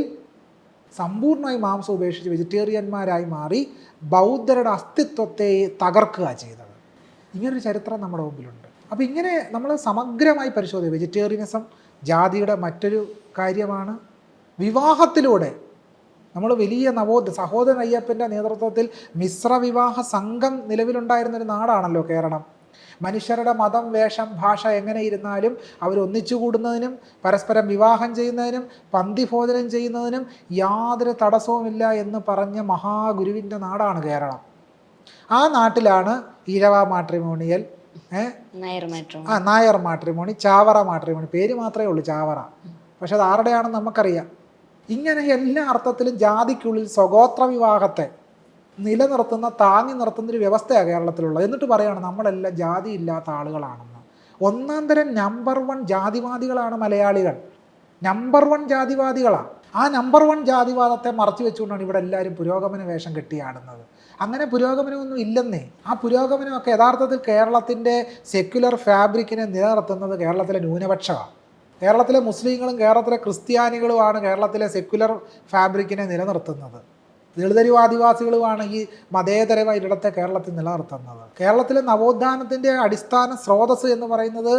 സമ്പൂർണ്ണമായി മാംസം ഉപേക്ഷിച്ച് വെജിറ്റേറിയന്മാരായി മാറി ബൗദ്ധരുടെ അസ്തിത്വത്തെ തകർക്കുക ചെയ്തത്. ഇങ്ങനൊരു ചരിത്രം നമ്മുടെ മുമ്പിലുണ്ട്. അപ്പോൾ ഇങ്ങനെ നമ്മൾ സമഗ്രമായി പരിശോധിക്കുക. വെജിറ്റേറിയനിസം ജാതിയുടെ മറ്റൊരു കാര്യമാണ്. വിവാഹത്തിലൂടെ നമ്മൾ വലിയ സഹോദരൻ അയ്യപ്പൻ്റെ നേതൃത്വത്തിൽ മിശ്ര വിവാഹ സംഘം നിലവിലുണ്ടായിരുന്നൊരു നാടാണല്ലോ കേരളം. മനുഷ്യരുടെ മതം, വേഷം, ഭാഷ എങ്ങനെ ഇരുന്നാലും അവരൊന്നിച്ചു കൂടുന്നതിനും പരസ്പരം വിവാഹം ചെയ്യുന്നതിനും പന്തിഭോജനം ചെയ്യുന്നതിനും യാതൊരു തടസ്സവുമില്ല എന്ന് പറഞ്ഞ മഹാഗുരുവിൻ്റെ നാടാണ് കേരളം. ആ നാട്ടിലാണ് Ezhava matrimonial, Nair matrimony, Chavara matrimony. പേര് മാത്രമേ ഉള്ളൂ ചാവറ, പക്ഷെ അത് ആരുടെയാണെന്ന് നമുക്കറിയാം. ഇങ്ങനെ എല്ലാ അർത്ഥത്തിലും ജാതിക്കുള്ളിൽ സ്വഗോത്ര വിവാഹത്തെ നിലനിർത്തുന്ന, താങ്ങി നിർത്തുന്നൊരു വ്യവസ്ഥയാണ് കേരളത്തിലുള്ളത്. എന്നിട്ട് പറയുകയാണ് നമ്മളെല്ലാം ജാതി ഇല്ലാത്ത ആളുകളാണെന്ന്. ഒന്നാം തരം നമ്പർ 1 ജാതിവാദികളാണ് മലയാളികൾ. നമ്പർ 1 ജാതിവാദികളാണ്. ആ നമ്പർ 1 ജാതിവാദത്തെ മറച്ചു വെച്ചുകൊണ്ടാണ് ഇവിടെ എല്ലാവരും പുരോഗമന വേഷം കെട്ടിയാടുന്നത്. അങ്ങനെ പുരോഗമനമൊന്നും ഇല്ലെന്നേ. ആ പുരോഗമനമൊക്കെ യഥാർത്ഥത്തിൽ കേരളത്തിൻ്റെ സെക്യുലർ ഫാബ്രിക്കിനെ നിലനിർത്തുന്നത് കേരളത്തിലെ ന്യൂനപക്ഷമാണ്. കേരളത്തിലെ മുസ്ലിങ്ങളും കേരളത്തിലെ ക്രിസ്ത്യാനികളുമാണ് കേരളത്തിലെ സെക്യുലർ ഫാബ്രിക്കിനെ നിലനിർത്തുന്നത്. ദളിതരും ആദിവാസികളുമാണ് ഈ മതേതരമായ ഇടത്തെ കേരളത്തിൽ നിലനിർത്തുന്നത്. കേരളത്തിലെ നവോത്ഥാനത്തിൻ്റെ അടിസ്ഥാന സ്രോതസ് എന്ന് പറയുന്നത്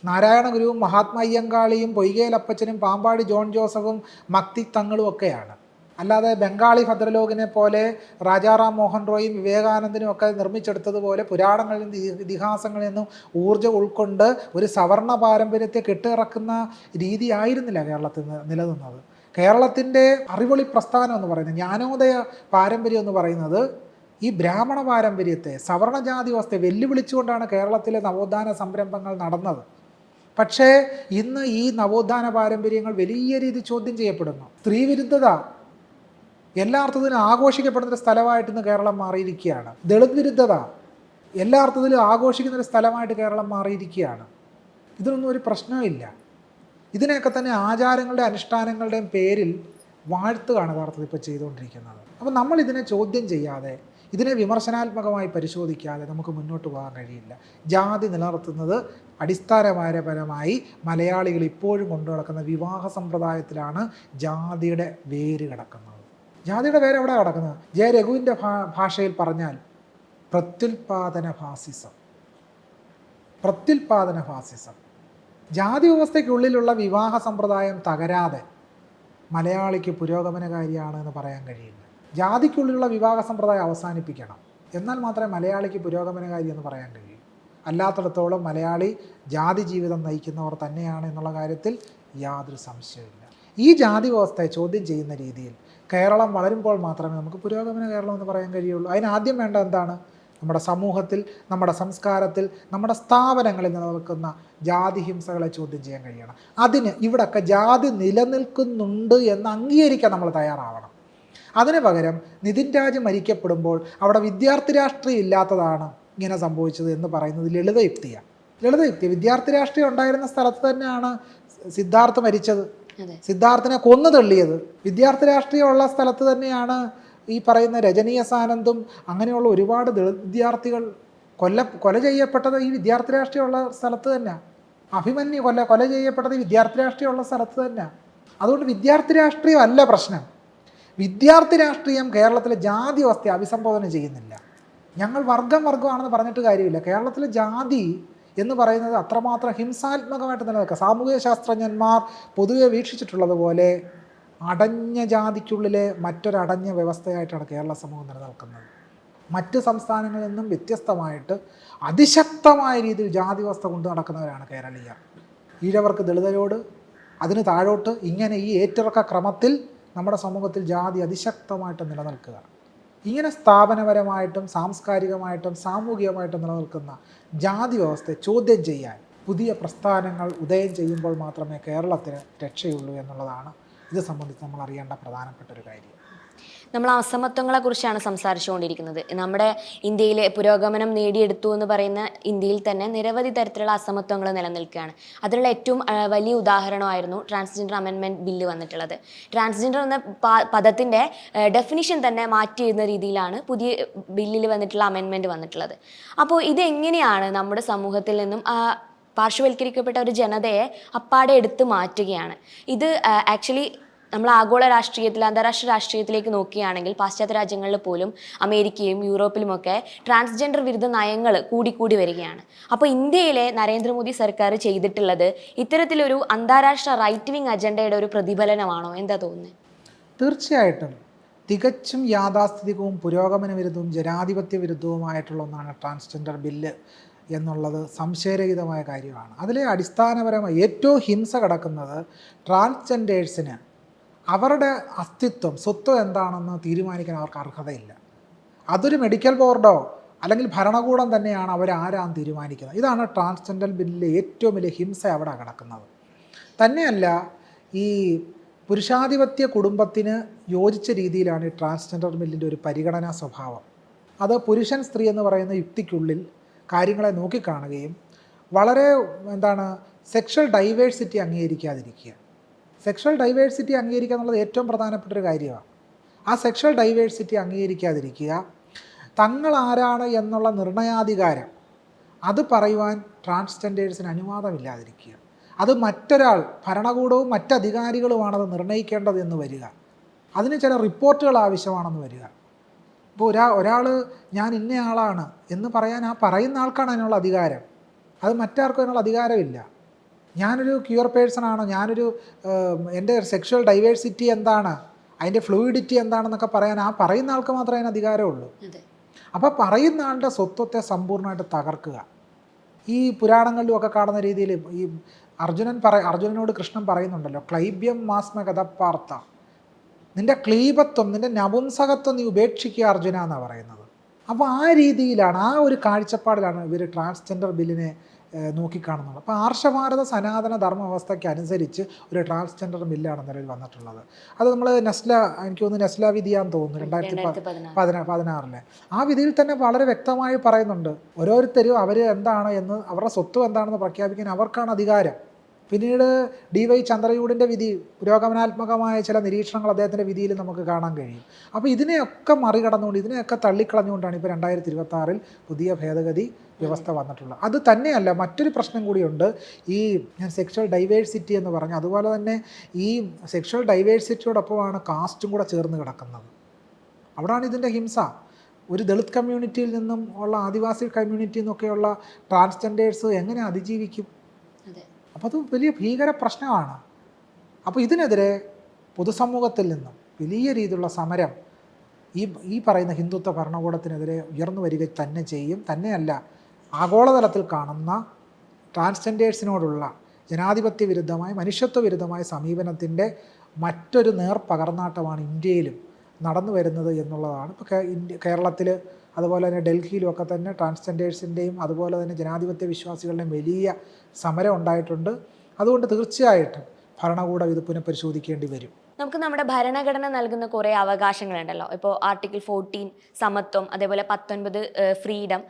നാരായണ ഗുരുവും മഹാത്മാ അയ്യങ്കാളിയും പൊയ്കേലപ്പച്ചനും പാമ്പാടി ജോൺ ജോസഫും മക്തി തങ്ങളും ഒക്കെയാണ്. അല്ലാതെ ബംഗാളി ഭദ്രലോകിനെ പോലെ രാജാറാം മോഹൻ റോയും വിവേകാനന്ദനും ഒക്കെ നിർമ്മിച്ചെടുത്തതുപോലെ പുരാണങ്ങളിൽ നിന്നും ഇതിഹാസങ്ങളിൽ നിന്നും ഊർജ്ജം ഉൾക്കൊണ്ട് ഒരു സവർണ പാരമ്പര്യത്തെ കെട്ടിറക്കുന്ന രീതി ആയിരുന്നില്ല കേരളത്തിൽ നിലനിന്നത്. കേരളത്തിൻ്റെ അറിവൊളി പ്രസ്ഥാനം എന്ന് പറയുന്നത്, ജ്ഞാനോദയ പാരമ്പര്യം എന്ന് പറയുന്നത് ഈ ബ്രാഹ്മണ പാരമ്പര്യത്തെ, സവർണജാതി വ്യവസ്ഥയെ വെല്ലുവിളിച്ചുകൊണ്ടാണ് കേരളത്തിലെ നവോത്ഥാന സംരംഭങ്ങൾ നടന്നത്. പക്ഷേ ഇന്ന് ഈ നവോത്ഥാന പാരമ്പര്യങ്ങൾ വലിയ രീതിയിൽ ചോദ്യം ചെയ്യപ്പെടുന്നു. സ്ത്രീവിരുദ്ധത എല്ലാ അർത്ഥത്തിലും ആഘോഷിക്കപ്പെടുന്നൊരു സ്ഥലമായിട്ട് ഇന്ന് കേരളം മാറിയിരിക്കുകയാണ്. ദളിത് വിരുദ്ധത എല്ലാ അർത്ഥത്തിലും ആഘോഷിക്കുന്നൊരു സ്ഥലമായിട്ട് കേരളം മാറിയിരിക്കുകയാണ്. ഇതിനൊന്നും ഒരു പ്രശ്നമില്ല. ഇതിനെയൊക്കെ തന്നെ ആചാരങ്ങളുടെ അനുഷ്ഠാനങ്ങളുടെയും പേരിൽ വാഴ്ത്തുകയാണ് യഥാർത്ഥത്തിൽ ഇപ്പോൾ ചെയ്തുകൊണ്ടിരിക്കുന്നത്. അപ്പോൾ നമ്മൾ ഇതിനെ ചോദ്യം ചെയ്യാതെ, ഇതിനെ വിമർശനാത്മകമായി പരിശോധിക്കാതെ നമുക്ക് മുന്നോട്ട് പോകാൻ കഴിയില്ല. ജാതി നിലനിർത്തുന്നത് അടിസ്ഥാനപരമായി മലയാളികൾ ഇപ്പോഴും കൊണ്ടു നടക്കുന്ന വിവാഹ സമ്പ്രദായത്തിലാണ് ജാതിയുടെ വേര് കിടക്കുന്നത്. ജാതിയുടെ വേര് എവിടെ കിടക്കുന്നത്? ജെ രഘുവിൻ്റെ ഭാഷയിൽ പറഞ്ഞാൽ പ്രത്യുൽപാദന ഫാസിസം. പ്രത്യുൽപാദന ഫാസിസം. ജാതി വ്യവസ്ഥയ്ക്കുള്ളിലുള്ള വിവാഹ സമ്പ്രദായം തകരാതെ മലയാളിക്ക് പുരോഗമനകാരിയാണ് എന്ന് പറയാൻ കഴിയില്ല. ജാതിക്കുള്ളിലുള്ള വിവാഹ സമ്പ്രദായം അവസാനിപ്പിക്കണം, എന്നാൽ മാത്രമേ മലയാളിക്ക് പുരോഗമനകാരി എന്ന് പറയാൻ കഴിയൂ. അല്ലാത്തിടത്തോളം മലയാളി ജാതി ജീവിതം നയിക്കുന്നവർ തന്നെയാണ് എന്നുള്ള കാര്യത്തിൽ യാതൊരു സംശയമില്ല. ഈ ജാതി വ്യവസ്ഥയെ ചോദ്യം ചെയ്യുന്ന രീതിയിൽ കേരളം വളരുമ്പോൾ മാത്രമേ നമുക്ക് പുരോഗമന കേരളം എന്ന് പറയാൻ കഴിയുള്ളൂ. അതിനാദ്യം വേണ്ട എന്താണ്? നമ്മുടെ സമൂഹത്തിൽ, നമ്മുടെ സംസ്കാരത്തിൽ, നമ്മുടെ സ്ഥാപനങ്ങളിൽ നിലനിൽക്കുന്ന ജാതി ഹിംസകളെ ചോദ്യം ചെയ്യാൻ കഴിയണം. അതിന് ഇവിടെയൊക്കെ ജാതി നിലനിൽക്കുന്നുണ്ട് എന്ന് അംഗീകരിക്കാൻ നമ്മൾ തയ്യാറാവണം. അതിന് പകരം നിതിൻ രാജ് മരിക്കപ്പെടുമ്പോൾ അവിടെ വിദ്യാർത്ഥി രാഷ്ട്രീയം ഇല്ലാത്തതാണ് ഇങ്ങനെ സംഭവിച്ചത് എന്ന് പറയുന്നത് ലളിതയുക്തിയാണ്. ലളിതയുക്തി. വിദ്യാർത്ഥി രാഷ്ട്രീയം ഉണ്ടായിരുന്ന സ്ഥലത്ത് തന്നെയാണ് സിദ്ധാർത്ഥ് മരിച്ചത്, സിദ്ധാർത്ഥിനെ കൊന്നു തള്ളിയത്. വിദ്യാർത്ഥി രാഷ്ട്രീയമുള്ള സ്ഥലത്ത് തന്നെയാണ് ഈ പറയുന്ന രജനീയ സാനന്ദും അങ്ങനെയുള്ള ഒരുപാട് വിദ്യാർത്ഥികൾ കൊല ചെയ്യപ്പെട്ടത് ഈ വിദ്യാർത്ഥി രാഷ്ട്രീയമുള്ള സ്ഥലത്ത് തന്നെ. അഭിമന്യു കൊല ചെയ്യപ്പെട്ടത് ഈ വിദ്യാർത്ഥി രാഷ്ട്രീയമുള്ള സ്ഥലത്ത് തന്നെ. അതുകൊണ്ട് വിദ്യാർത്ഥി രാഷ്ട്രീയം അല്ല പ്രശ്നം. വിദ്യാർത്ഥി രാഷ്ട്രീയം കേരളത്തിലെ ജാതി വ്യവസ്ഥയെ അഭിസംബോധന ചെയ്യുന്നില്ല. ഞങ്ങൾ വർഗമാണെന്ന് പറഞ്ഞിട്ട് കാര്യമില്ല. കേരളത്തിലെ ജാതി എന്ന് പറയുന്നത് അത്രമാത്രം ഹിംസാത്മകമായിട്ട് നിലനിൽക്കുക. സാമൂഹിക ശാസ്ത്രജ്ഞന്മാർ പൊതുവെ വീക്ഷിച്ചിട്ടുള്ളതുപോലെ അടഞ്ഞ ജാതിക്കുള്ളിലെ മറ്റൊരടഞ്ഞ വ്യവസ്ഥയായിട്ടാണ് കേരള സമൂഹം നിലനിൽക്കുന്നത്. മറ്റ് സംസ്ഥാനങ്ങളിൽ നിന്നും വ്യത്യസ്തമായിട്ട് അതിശക്തമായ രീതിയിൽ ജാതി വ്യവസ്ഥ കൊണ്ടു നടക്കുന്നവരാണ് കേരളീയർ. ഈഴവർക്ക് ദളിതരോട്, അതിന് താഴോട്ട്, ഇങ്ങനെ ഈ ഏറ്റിറക്ക ക്രമത്തിൽ നമ്മുടെ സമൂഹത്തിൽ ജാതി അതിശക്തമായിട്ട് നിലനിൽക്കുക. ഇങ്ങനെ സ്ഥാപനപരമായിട്ടും സാംസ്കാരികമായിട്ടും സാമൂഹികമായിട്ടും നിലനിൽക്കുന്ന ജാതി വ്യവസ്ഥയെ ചോദ്യം ചെയ്യാൻ പുതിയ പ്രസ്ഥാനങ്ങൾ ഉദയം ചെയ്യുമ്പോൾ മാത്രമേ കേരളത്തിന് രക്ഷയുള്ളൂ എന്നുള്ളതാണ് ഇത് സംബന്ധിച്ച് നമ്മൾ അറിയേണ്ട പ്രധാനപ്പെട്ട ഒരു കാര്യം. നമ്മൾ അസമത്വങ്ങളെക്കുറിച്ചാണ് സംസാരിച്ചുകൊണ്ടിരിക്കുന്നത്. നമ്മുടെ ഇന്ത്യയിലെ പുരോഗമനം നേടിയെടുത്തു എന്ന് പറയുന്ന ഇന്ത്യയിൽ തന്നെ നിരവധി തരത്തിലുള്ള അസമത്വങ്ങൾ നിലനിൽക്കുകയാണ്. അതിനുള്ള ഏറ്റവും വലിയ ഉദാഹരണമായിരുന്നു ട്രാൻസ്ജെൻഡർ അമെൻമെൻറ്റ് ബില്ല് വന്നിട്ടുള്ളത്. ട്രാൻസ്ജെൻഡർ എന്ന പദത്തിൻ്റെ ഡെഫിനിഷൻ തന്നെ മാറ്റിയിരുന്ന രീതിയിലാണ് പുതിയ ബില്ലിൽ വന്നിട്ടുള്ള അമെൻമെൻറ്റ് വന്നിട്ടുള്ളത്. അപ്പോൾ ഇതെങ്ങനെയാണ് നമ്മുടെ സമൂഹത്തിൽ നിന്നും പാർശ്വവൽക്കരിക്കപ്പെട്ട ഒരു ജനതയെ അപ്പാടെ എടുത്ത് മാറ്റുകയാണ്? ഇത് ആക്ച്വലി നമ്മൾ ആഗോള രാഷ്ട്രീയത്തിൽ, അന്താരാഷ്ട്ര രാഷ്ട്രീയത്തിലേക്ക് നോക്കുകയാണെങ്കിൽ പാശ്ചാത്യ രാജ്യങ്ങളിൽ പോലും അമേരിക്കയും യൂറോപ്പിലുമൊക്കെ ട്രാൻസ്ജെൻഡർ വിരുദ്ധ നയങ്ങൾ കൂടിക്കൂടി വരികയാണ്. അപ്പോൾ ഇന്ത്യയിലെ നരേന്ദ്രമോദി സർക്കാർ ചെയ്തിട്ടുള്ളത് ഇത്തരത്തിലൊരു അന്താരാഷ്ട്ര റൈറ്റ് വിങ് അജണ്ടയുടെ ഒരു പ്രതിഫലനമാണോ? എന്താ തോന്നുന്നത്? തീർച്ചയായിട്ടും തികച്ചും യാഥാസ്ഥിതികവും പുരോഗമന വിരുദ്ധവും ജനാധിപത്യ വിരുദ്ധവുമായിട്ടുള്ള ഒന്നാണ് ട്രാൻസ്ജെൻഡർ ബില്ല് എന്നുള്ളത് സംശയരഹിതമായ കാര്യമാണ്. അതിലെ അടിസ്ഥാനപരമായി ഏറ്റവും ഹിംസ കിടക്കുന്നത് ട്രാൻസ്ജെൻഡേഴ്സിന് അവരുടെ അസ്തിത്വം, സ്വത്വം എന്താണെന്ന് തീരുമാനിക്കാൻ അവർക്ക് അർഹതയില്ല. അതൊരു മെഡിക്കൽ ബോർഡോ അല്ലെങ്കിൽ ഭരണകൂടം തന്നെയാണ് അവരാരാന്ന് തീരുമാനിക്കുന്നത്. ഇതാണ് ട്രാൻസ്ജെൻഡർ ബില്ലിലെ ഏറ്റവും വലിയ ഹിംസ അവിടെ കിടക്കുന്നത്. തന്നെയല്ല, ഈ പുരുഷാധിപത്യ കുടുംബത്തിന് യോജിച്ച രീതിയിലാണ് ഈ ട്രാൻസ്ജെൻഡർ ബില്ലിൻ്റെ ഒരു പരിഗണനാ സ്വഭാവം. അത് പുരുഷൻ സ്ത്രീ എന്ന് പറയുന്ന യുക്തിക്കുള്ളിൽ കാര്യങ്ങളെ നോക്കിക്കാണുകയും വളരെ സെക്ഷൽ ഡൈവേഴ്സിറ്റി അംഗീകരിക്കാതിരിക്കുക. സെക്ഷൽ ഡൈവേഴ്സിറ്റി അംഗീകരിക്കുക എന്നുള്ളത് ഏറ്റവും പ്രധാനപ്പെട്ടൊരു കാര്യമാണ്. ആ സെക്ഷൽ ഡൈവേഴ്സിറ്റി അംഗീകരിക്കാതിരിക്കുക, തങ്ങൾ ആരാണ് എന്നുള്ള നിർണയാധികാരം അത് പറയുവാൻ ട്രാൻസ്ജെൻഡേഴ്സിന് അനുവാദമില്ലാതിരിക്കുക. അത് മറ്റൊരാൾ, ഭരണകൂടവും മറ്റധികാരികളുമാണത് നിർണ്ണയിക്കേണ്ടത് എന്ന് വരിക. അതിന് ചില റിപ്പോർട്ടുകൾ ആവശ്യമാണെന്ന് വരിക. ഇപ്പോൾ ഒരാൾ ഞാൻ ഇന്നയാളാണ് എന്ന് പറയാൻ ആ പറയുന്ന ആൾക്കാണ് അതിനുള്ള അധികാരം. അത് മറ്റാർക്കും അതിനുള്ള അധികാരമില്ല. ഞാനൊരു ക്യൂർ പേഴ്സൺ ആണോ, എൻ്റെ സെക്ഷൽ ഡൈവേഴ്സിറ്റി എന്താണ്, അതിൻ്റെ ഫ്ലൂയിഡിറ്റി എന്താണെന്നൊക്കെ പറയാൻ ആ പറയുന്ന ആൾക്ക് മാത്രമേ അതിന് അധികാരമുള്ളൂ. അപ്പോൾ പറയുന്ന ആളുടെ സ്വത്വത്തെ സമ്പൂർണ്ണമായിട്ട് തകർക്കുക. ഈ പുരാണങ്ങളിലുമൊക്കെ കാണുന്ന രീതിയിൽ ഈ അർജുനനോട് കൃഷ്ണൻ പറയുന്നുണ്ടല്ലോ, ക്ലൈബ്യം മാസ്മ കഥപ്പാർത്ത, നിൻ്റെ ക്ലീബത്വം, നിൻ്റെ നപുംസകത്വം നീ ഉപേക്ഷിക്കുക അർജുന എന്നാണ് പറയുന്നത്. അപ്പോൾ ആ രീതിയിലാണ്, ആ ഒരു കാഴ്ചപ്പാടിലാണ് ഇവർ ട്രാൻസ്ജെൻഡർ ബില്ലിനെ നോക്കിക്കാണുന്നത്. അപ്പോൾ ആർഷഭാരത സനാതന ധർമ്മ വ്യവസ്ഥയ്ക്ക് അനുസരിച്ച് ഒരു ട്രാൻസ്ജെൻഡർ ബില്ലാണ് നിലവിൽ വന്നിട്ടുള്ളത്. അത് നമ്മൾ എനിക്ക് തോന്നുന്നു നെസ്ല വിധിയാന്ന് തോന്നുന്നു 2016 ആ വിധിയിൽ തന്നെ വളരെ വ്യക്തമായി പറയുന്നുണ്ട്, ഓരോരുത്തരും അവർ എന്താണ് എന്ന്, അവരുടെ സ്വത്വം എന്താണെന്ന് പ്രഖ്യാപിക്കാൻ അവർക്കാണ് അധികാരം. പിന്നീട് DY ചന്ദ്രചൂഡിൻ്റെ വിധി, പുരോഗമനാത്മകമായ ചില നിരീക്ഷണങ്ങൾ അദ്ദേഹത്തിൻ്റെ വിധിയിൽ നമുക്ക് കാണാൻ കഴിയും. അപ്പോൾ ഇതിനെയൊക്കെ മറികടന്നുകൊണ്ട്, ഇതിനെയൊക്കെ തള്ളിക്കളഞ്ഞുകൊണ്ടാണ് ഇപ്പോൾ 2026 പുതിയ ഭേദഗതി വ്യവസ്ഥ വന്നിട്ടുള്ളത്. അത് തന്നെയല്ല, മറ്റൊരു പ്രശ്നം കൂടിയുണ്ട്. ഈ ഞാൻ സെക്ഷൽ ഡൈവേഴ്സിറ്റി എന്ന് പറഞ്ഞു, അതുപോലെ തന്നെ ഈ സെക്ഷൽ ഡൈവേഴ്സിറ്റിയോടൊപ്പമാണ് കാസ്റ്റും കൂടെ ചേർന്ന് കിടക്കുന്നത്. അവിടാണ് ഇതിൻ്റെ ഹിംസ. ഒരു ദളിത് കമ്മ്യൂണിറ്റിയിൽ നിന്നും ഉള്ള, ആദിവാസി കമ്മ്യൂണിറ്റിയിൽ നിന്നൊക്കെയുള്ള ട്രാൻസ്ജെൻഡേഴ്സ് എങ്ങനെ അതിജീവിക്കും? അപ്പോൾ അത് വലിയ ഭീകര പ്രശ്നമാണ്. അപ്പോൾ ഇതിനെതിരെ പൊതുസമൂഹത്തിൽ നിന്നും വലിയ രീതിയിലുള്ള സമരം ഈ പറയുന്ന ഹിന്ദുത്വ ഭരണകൂടത്തിനെതിരെ ഉയർന്നു വരിക തന്നെ ചെയ്യും. തന്നെയല്ല, ആഗോളതലത്തിൽ കാണുന്ന ട്രാൻസ്ജെൻഡേഴ്സിനോടുള്ള ജനാധിപത്യ വിരുദ്ധമായ, മനുഷ്യത്വ വിരുദ്ധമായ സമീപനത്തിൻ്റെ മറ്റൊരു പകർന്നാട്ടമാണ് ഇന്ത്യയിലും നടന്നു വരുന്നത് എന്നുള്ളതാണ്. ഇപ്പോൾ കേരളത്തിൽ, അതുപോലെ തന്നെ ഡൽഹിയിലും ഒക്കെ തന്നെ ട്രാൻസ്ജെൻഡേഴ്സിൻ്റെയും അതുപോലെ തന്നെ ജനാധിപത്യ വിശ്വാസികളുടെയും വലിയ സമരം ഉണ്ടായിട്ടുണ്ട്. അതുകൊണ്ട് തീർച്ചയായിട്ടും ഭരണകൂടം ഇത് പുനഃപരിശോധിക്കേണ്ടി വരും. നമുക്ക് നമ്മുടെ ഭരണഘടന നൽകുന്ന കുറേ അവകാശങ്ങളുണ്ടല്ലോ. ഇപ്പോൾ ആർട്ടിക്കിൾ 14 സമത്വം, അതേപോലെ 19 ഫ്രീഡം,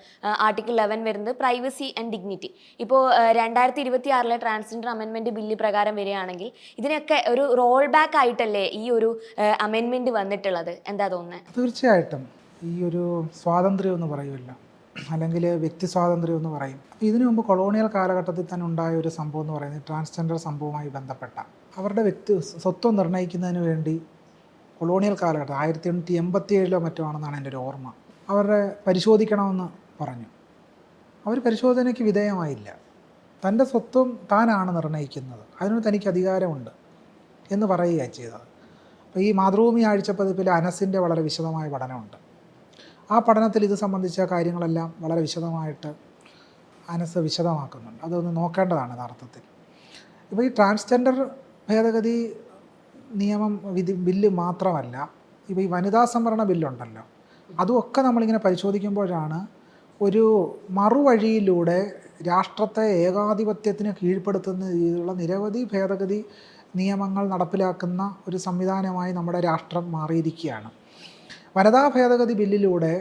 ആർട്ടിക്കിൾ 11 വരുന്നത് പ്രൈവസി ആൻഡ് ഡിഗ്നിറ്റി. ഇപ്പോൾ 2026 ട്രാൻസ്ജെൻഡർ അമെൻമെൻറ്റ് ബില്ല് പ്രകാരം വരികയാണെങ്കിൽ ഇതിനൊക്കെ ഒരു റോൾ ബാക്ക് ആയിട്ടല്ലേ ഈ ഒരു അമെൻമെൻറ്റ് വന്നിട്ടുള്ളത്? എന്താ തോന്നുന്നത്? തീർച്ചയായിട്ടും ഈ ഒരു സ്വാതന്ത്ര്യം എന്ന് പറയുമല്ലോ, അല്ലെങ്കിൽ വ്യക്തി സ്വാതന്ത്ര്യം എന്ന് പറയും. ഇതിനു മുമ്പ് കൊളോണിയൽ കാലഘട്ടത്തിൽ തന്നെ ഉണ്ടായ ഒരു സംഭവം എന്ന് പറയുന്നത് ട്രാൻസ്ജെൻഡർ സംഭവവുമായി ബന്ധപ്പെട്ട അവരുടെ വ്യക്തി സ്വത്വം നിർണ്ണയിക്കുന്നതിന് വേണ്ടി കൊളോണിയൽ കാലഘട്ടം 1887 മറ്റോ ആണെന്നാണ് എൻ്റെ ഒരു ഓർമ്മ, അവരുടെ പരിശോധിക്കണമെന്ന് പറഞ്ഞു. അവർ പരിശോധനയ്ക്ക് വിധേയമായില്ല. തൻ്റെ സ്വത്വം താനാണ് നിർണ്ണയിക്കുന്നത്, അതിന് തനിക്ക് അധികാരമുണ്ട് എന്ന് പറയുകയാണ് ചെയ്തത്. അപ്പോൾ ഈ മാതൃഭൂമി ആഴ്ചപ്പതിപ്പിൽ അനസിൻ്റെ വളരെ വിശദമായ പഠനമുണ്ട്. ആ പഠനത്തിൽ ഇത് സംബന്ധിച്ച കാര്യങ്ങളെല്ലാം വളരെ വിശദമായിട്ട് അനസ് വിശദമാക്കുന്നുണ്ട്. അതൊന്ന് നോക്കേണ്ടതാണ് യഥാർത്ഥത്തിൽ. ഇപ്പോൾ ഈ ട്രാൻസ്ജെൻഡർ ഭേദഗതി നിയമം ബില്ല് മാത്രമല്ല, ഇപ്പോൾ ഈ വനിതാ സംവരണ ബില്ലുണ്ടല്ലോ, അതുമൊക്കെ നമ്മളിങ്ങനെ പരിശോധിക്കുമ്പോഴാണ് ഒരു മറുവഴിയിലൂടെ രാഷ്ട്രത്തെ ഏകാധിപത്യത്തിന് കീഴ്പ്പെടുത്തുന്ന രീതിയിലുള്ള നിരവധി ഭേദഗതി നിയമങ്ങൾ നടപ്പിലാക്കുന്ന ഒരു സംവിധാനമായി നമ്മുടെ രാഷ്ട്രം മാറിയിരിക്കുകയാണ്. വനിതാ ഭേദഗതി ബില്ലിലൂടെ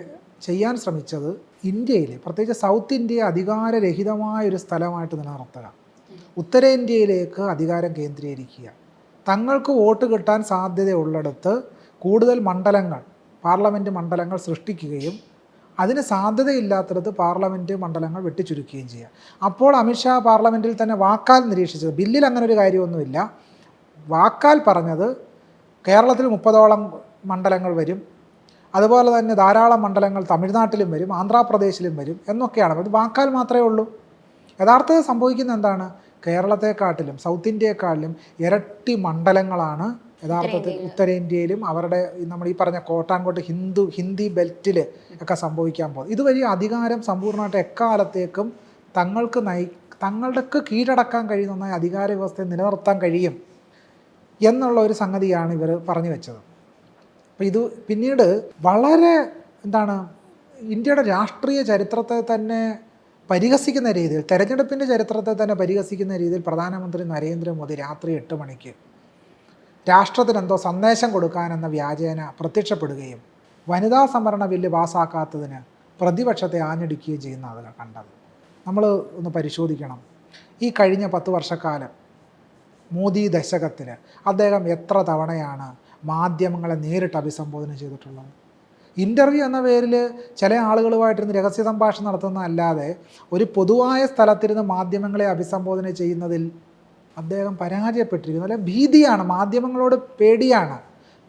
ചെയ്യാൻ ശ്രമിച്ചത് ഇന്ത്യയിൽ, പ്രത്യേകിച്ച് സൗത്ത് ഇന്ത്യയെ അധികാരരഹിതമായ ഒരു സ്ഥലമായിട്ട് നിലനിർത്തുക, ഉത്തരേന്ത്യയിലേക്ക് അധികാരം കേന്ദ്രീകരിക്കുക, തങ്ങൾക്ക് വോട്ട് കിട്ടാൻ സാധ്യതയുള്ളിടത്ത് കൂടുതൽ മണ്ഡലങ്ങൾ, പാർലമെൻറ്റ് മണ്ഡലങ്ങൾ സൃഷ്ടിക്കുകയും അതിന് സാധ്യതയില്ലാത്തിടത്ത് പാർലമെൻറ്റ് മണ്ഡലങ്ങൾ വെട്ടിച്ചുരുക്കുകയും ചെയ്യുക. അപ്പോൾ അമിത്ഷാ പാർലമെൻറ്റിൽ തന്നെ വാക്കാൽ നിരീക്ഷിച്ചത്, ബില്ലിൽ അങ്ങനെ ഒരു കാര്യമൊന്നുമില്ല, വാക്കാൽ പറഞ്ഞത് കേരളത്തിൽ 30ഓളം മണ്ഡലങ്ങൾ വരും, അതുപോലെ തന്നെ ധാരാളം മണ്ഡലങ്ങൾ തമിഴ്നാട്ടിലും വരും, ആന്ധ്രാപ്രദേശിലും വരും എന്നൊക്കെയാണ്. അത് വാക്കാൽ മാത്രമേ ഉള്ളൂ. യഥാർത്ഥത്തിൽ സംഭവിക്കുന്ന എന്താണ്? കേരളത്തെക്കാട്ടിലും സൗത്ത് ഇന്ത്യയെക്കാട്ടിലും ഇരട്ടി മണ്ഡലങ്ങളാണ് യഥാർത്ഥത്തിൽ ഉത്തരേന്ത്യയിലും അവരുടെ നമ്മൾ ഈ പറഞ്ഞ കോട്ടാൻകോട്ട് ഹിന്ദി ബെൽറ്റിൽ ഒക്കെ സംഭവിക്കാൻ പോകുന്നത്. ഇതുവഴി അധികാരം സമ്പൂർണ്ണമായിട്ട് എക്കാലത്തേക്കും തങ്ങൾക്ക് കീഴടക്കാൻ കഴിയുന്ന ഒന്നായി അധികാര വ്യവസ്ഥയെ നിലനിർത്താൻ കഴിയും എന്നുള്ള ഒരു സംഗതിയാണ് ഇവർ പറഞ്ഞു വെച്ചത്. അപ്പോൾ ഇത് പിന്നീട് വളരെ ഇന്ത്യയുടെ രാഷ്ട്രീയ ചരിത്രത്തെ തന്നെ പരിഹസിക്കുന്ന രീതിയിൽ, തെരഞ്ഞെടുപ്പിൻ്റെ ചരിത്രത്തെ തന്നെ പരിഹസിക്കുന്ന രീതിയിൽ പ്രധാനമന്ത്രി നരേന്ദ്രമോദി രാത്രി 8 മണിക്ക് രാഷ്ട്രത്തിനെന്തോ സന്ദേശം കൊടുക്കാനെന്ന വ്യാജേന പ്രത്യക്ഷപ്പെടുകയും വനിതാ സംവരണ ബില്ല് പാസ്സാക്കാത്തതിന് പ്രതിപക്ഷത്തെ ആഞ്ഞടിക്കുകയും ചെയ്യുന്നതാണ് കണ്ടത്. നമ്മൾ ഒന്ന് പരിശോധിക്കണം. ഈ കഴിഞ്ഞ 10 വർഷക്കാലം മോദി ദശകത്തിൽ അദ്ദേഹം എത്ര തവണയാണ് മാധ്യമങ്ങളെ നേരിട്ട് അഭിസംബോധന ചെയ്തിട്ടുള്ളത്? ഇൻ്റർവ്യൂ എന്ന പേരിൽ ചില ആളുകളുമായിട്ടിരുന്ന് രഹസ്യ സംഭാഷണം നടത്തുന്നതല്ലാതെ ഒരു പൊതുവായ സ്ഥലത്തിരുന്ന് മാധ്യമങ്ങളെ അഭിസംബോധന ചെയ്യുന്നതിൽ അദ്ദേഹം പരാജയപ്പെട്ടിരിക്കുന്നു. അല്ലെ, ഭീതിയാണ്, മാധ്യമങ്ങളോട് പേടിയാണ്.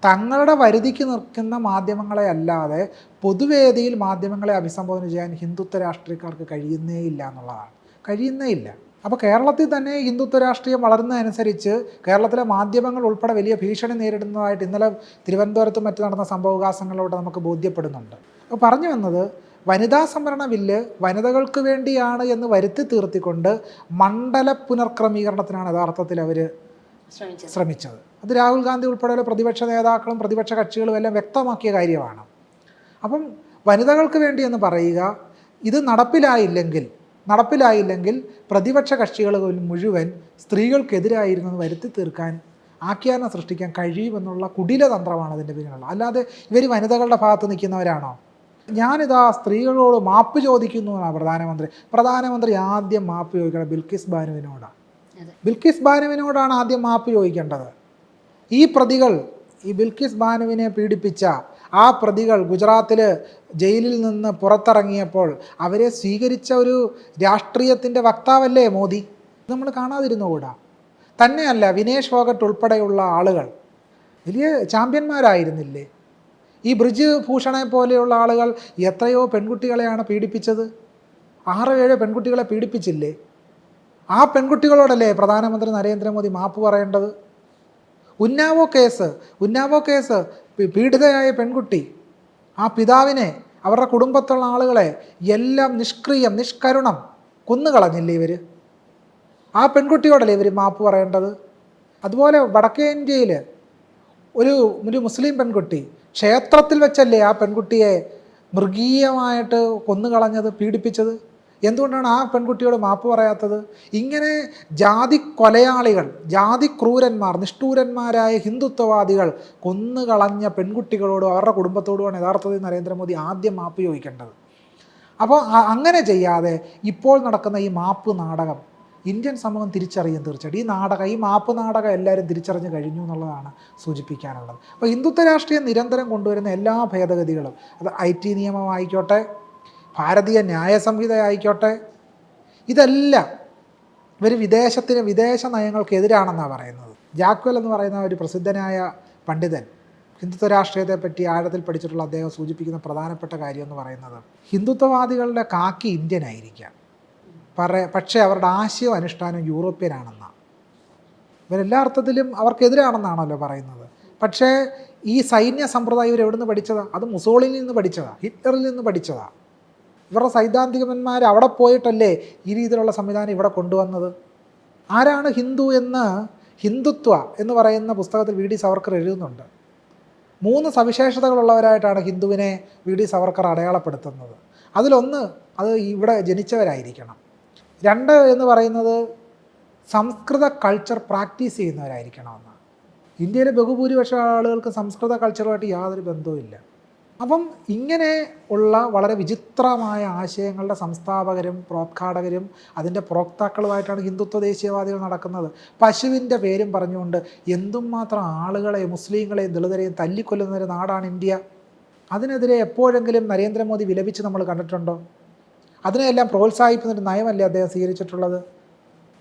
തങ്ങളുടെ വരുതിക്ക് നിൽക്കുന്ന മാധ്യമങ്ങളെ അല്ലാതെ പൊതുവേദിയിൽ മാധ്യമങ്ങളെ അഭിസംബോധന ചെയ്യാൻ ഹിന്ദുത്വ രാഷ്ട്രീയക്കാർക്ക് കഴിയുന്നേയില്ല എന്നുള്ളതാണ്. കഴിയുന്നേയില്ല. അപ്പോൾ കേരളത്തിൽ തന്നെ ഹിന്ദുത്വ രാഷ്ട്രീയം വളർന്നതനുസരിച്ച് കേരളത്തിലെ മാധ്യമങ്ങൾ ഉൾപ്പെടെ വലിയ ഭീഷണി നേരിടുന്നതായിട്ട് ഇന്നലെ തിരുവനന്തപുരത്തും മറ്റു നടന്ന സംഭവവികാസങ്ങളിലൂടെ നമുക്ക് ബോധ്യപ്പെടുന്നുണ്ട്. അപ്പോൾ പറഞ്ഞു വന്നത്, വനിതാ സംവരണ ബില്ല് വനിതകൾക്ക് വേണ്ടിയാണ് എന്ന് വരുത്തി തീർത്തിക്കൊണ്ട് മണ്ഡല പുനർക്രമീകരണത്തിനാണ് യഥാർത്ഥത്തിൽ അവർ ശ്രമിച്ചത്. അത് രാഹുൽ ഗാന്ധി ഉൾപ്പെടെയുള്ള പ്രതിപക്ഷ നേതാക്കളും പ്രതിപക്ഷ കക്ഷികളും എല്ലാം വ്യക്തമാക്കിയ കാര്യമാണ്. അപ്പം വനിതകൾക്ക് വേണ്ടി എന്ന് പറയുക, ഇത് നടപ്പിലായില്ലെങ്കിൽ പ്രതിപക്ഷ കക്ഷികൾ മുഴുവൻ സ്ത്രീകൾക്കെതിരായിരുന്നു വരുത്തി തീർക്കാൻ, ആഖ്യാനം സൃഷ്ടിക്കാൻ കഴിയുമെന്നുള്ള കുടിലതന്ത്രമാണ് അതിൻ്റെ പിന്നിലുള്ളത്. അല്ലാതെ ഇവർ വനിതകളുടെ ഭാഗത്ത് നിൽക്കുന്നവരാണോ? ഞാനിതാ സ്ത്രീകളോട് മാപ്പ് ചോദിക്കുന്നു എന്നാണ് പ്രധാനമന്ത്രി ആദ്യം മാപ്പ് ചോദിക്കണം ബിൽക്കിസ് ബാനുവിനോടാണ് ആദ്യം മാപ്പ് ചോദിക്കേണ്ടത്. ഈ ബിൽക്കിസ് ബാനുവിനെ പീഡിപ്പിച്ച ആ പ്രതികൾ ഗുജറാത്തിൽ ജയിലിൽ നിന്ന് പുറത്തിറങ്ങിയപ്പോൾ അവരെ സ്വീകരിച്ച ഒരു രാഷ്ട്രീയത്തിൻ്റെ വക്താവല്ലേ മോദി? നമ്മൾ കാണാതിരുന്നുകൂടാ. തന്നെയല്ല, വിനേഷ് ഫോഗട്ട് ഉൾപ്പെടെയുള്ള ആളുകൾ വലിയ ചാമ്പ്യന്മാരായിരുന്നില്ലേ? ഈ ബ്രിജ് ഭൂഷണെ പോലെയുള്ള ആളുകൾ എത്രയോ പെൺകുട്ടികളെയാണ് പീഡിപ്പിച്ചത്. 6-7 പെൺകുട്ടികളെ പീഡിപ്പിച്ചില്ലേ? ആ പെൺകുട്ടികളോടല്ലേ പ്രധാനമന്ത്രി നരേന്ദ്രമോദി മാപ്പ് പറയേണ്ടത്? ഉന്നാവോ കേസ് പീഡിതയായ പെൺകുട്ടി, ആ പിതാവിനെ, അവരുടെ കുടുംബത്തുള്ള ആളുകളെ എല്ലാം നിഷ്കരുണം കൊന്നുകളഞ്ഞില്ലേ ഇവർ? ആ പെൺകുട്ടിയോടല്ലേ ഇവർ മാപ്പ് പറയേണ്ടത്? അതുപോലെ വടക്കേ ഇന്ത്യയിൽ ഒരു മുസ്ലിം പെൺകുട്ടി ക്ഷേത്രത്തിൽ വെച്ചല്ലേ ആ പെൺകുട്ടിയെ മൃഗീയമായിട്ട് കൊന്നുകളഞ്ഞത്, പീഡിപ്പിച്ചത്? എന്തുകൊണ്ടാണ് ആ പെൺകുട്ടിയോട് മാപ്പ് പറയാത്തത്? ഇങ്ങനെ ജാതിക്കൊലയാളികൾ, ജാതിക്രൂരന്മാർ, നിഷ്ഠൂരന്മാരായ ഹിന്ദുത്വവാദികൾ കൊന്നുകളഞ്ഞ പെൺകുട്ടികളോടും അവരുടെ കുടുംബത്തോടുമാണ് യഥാർത്ഥത്തിൽ നരേന്ദ്രമോദി ആദ്യം മാപ്പ് ചോദിക്കേണ്ടത്. അപ്പോൾ അങ്ങനെ ചെയ്യാതെ ഇപ്പോൾ നടക്കുന്ന ഈ മാപ്പ് നാടകം ഇന്ത്യൻ സമൂഹം തിരിച്ചറിയും. തീർച്ചയായിട്ടും ഈ മാപ്പ് നാടകം എല്ലാവരും തിരിച്ചറിഞ്ഞ് കഴിഞ്ഞു എന്നുള്ളതാണ് സൂചിപ്പിക്കാനുള്ളത്. അപ്പോൾ ഹിന്ദുത്വ രാഷ്ട്രീയം നിരന്തരം കൊണ്ടുവരുന്ന എല്ലാ ഭേദഗതികളും, അത് IT നിയമമായിക്കോട്ടെ, ഭാരതീയ ന്യായ സംഹിത ആയിക്കോട്ടെ, ഇതെല്ലാം ഇവർ വിദേശ നയങ്ങൾക്കെതിരാണെന്നാണ് പറയുന്നത്. ജാക്വൽ എന്ന് പറയുന്ന ഒരു പ്രസിദ്ധനായ പണ്ഡിതൻ ഹിന്ദുത്വ രാഷ്ട്രീയത്തെപ്പറ്റി ആഴത്തിൽ പഠിച്ചിട്ടുള്ള അദ്ദേഹം സൂചിപ്പിക്കുന്ന പ്രധാനപ്പെട്ട കാര്യം എന്ന് പറയുന്നത്, ഹിന്ദുത്വവാദികളുടെ കാക്കി ഇന്ത്യൻ ആയിരിക്കാം, പക്ഷേ അവരുടെ ആശയവും അനുഷ്ഠാനവും യൂറോപ്യനാണെന്നാണ്. ഇവരെല്ലാ അർത്ഥത്തിലും അവർക്കെതിരാണെന്നാണല്ലോ പറയുന്നത്. പക്ഷേ ഈ സൈന്യ സമ്പ്രദായം ഇവർ എവിടെ നിന്ന് പഠിച്ചതാണ്? അത് മുസോളിനിൽ നിന്ന് പഠിച്ചതാണ്, ഹിറ്റ്ലറിൽ നിന്ന് പഠിച്ചതാണ്. ഇവരുടെ സൈദ്ധാന്തികന്മാർ അവിടെ പോയിട്ടല്ലേ ഈ രീതിയിലുള്ള സംവിധാനം ഇവിടെ കൊണ്ടുവന്നത്. ആരാണ് ഹിന്ദുത്വ എന്ന് പറയുന്ന പുസ്തകത്തിൽ VD സവർക്കർ എഴുതുന്നുണ്ട്. 3 സവിശേഷതകളുള്ളവരായിട്ടാണ് ഹിന്ദുവിനെ VD സവർക്കർ അടയാളപ്പെടുത്തുന്നത്. അതിലൊന്ന്, അത് ഇവിടെ ജനിച്ചവരായിരിക്കണം. 2 എന്ന് പറയുന്നത് സംസ്കൃത കൾച്ചർ പ്രാക്ടീസ് ചെയ്യുന്നവരായിരിക്കണമെന്നാണ്. ഇന്ത്യയിലെ ബഹുഭൂരിപക്ഷം ആളുകൾക്ക് സംസ്കൃത കൾച്ചറുമായിട്ട് യാതൊരു ബന്ധവുമില്ല. അപ്പം ഇങ്ങനെ ഉള്ള വളരെ വിചിത്രമായ ആശയങ്ങളുടെ സംസ്ഥാപകരും പ്രോദ്ഘാടകരും അതിൻ്റെ പ്രോക്താക്കളുമായിട്ടാണ് ഹിന്ദുത്വ ദേശീയവാദികൾ നടക്കുന്നത്. പശുവിൻ്റെ പേരും പറഞ്ഞുകൊണ്ട് എന്തുമാത്രം ആളുകളെ, മുസ്ലിങ്ങളെയും ദളിതരെയും തല്ലിക്കൊല്ലുന്ന ഒരു നാടാണ് ഇന്ത്യ. അതിനെതിരെ എപ്പോഴെങ്കിലും നരേന്ദ്രമോദി വിലപിച്ച് നമ്മൾ കണ്ടിട്ടുണ്ടോ? അതിനെല്ലാം പ്രോത്സാഹിപ്പിക്കുന്നൊരു നയമല്ലേ അദ്ദേഹം സ്വീകരിച്ചിട്ടുള്ളത്?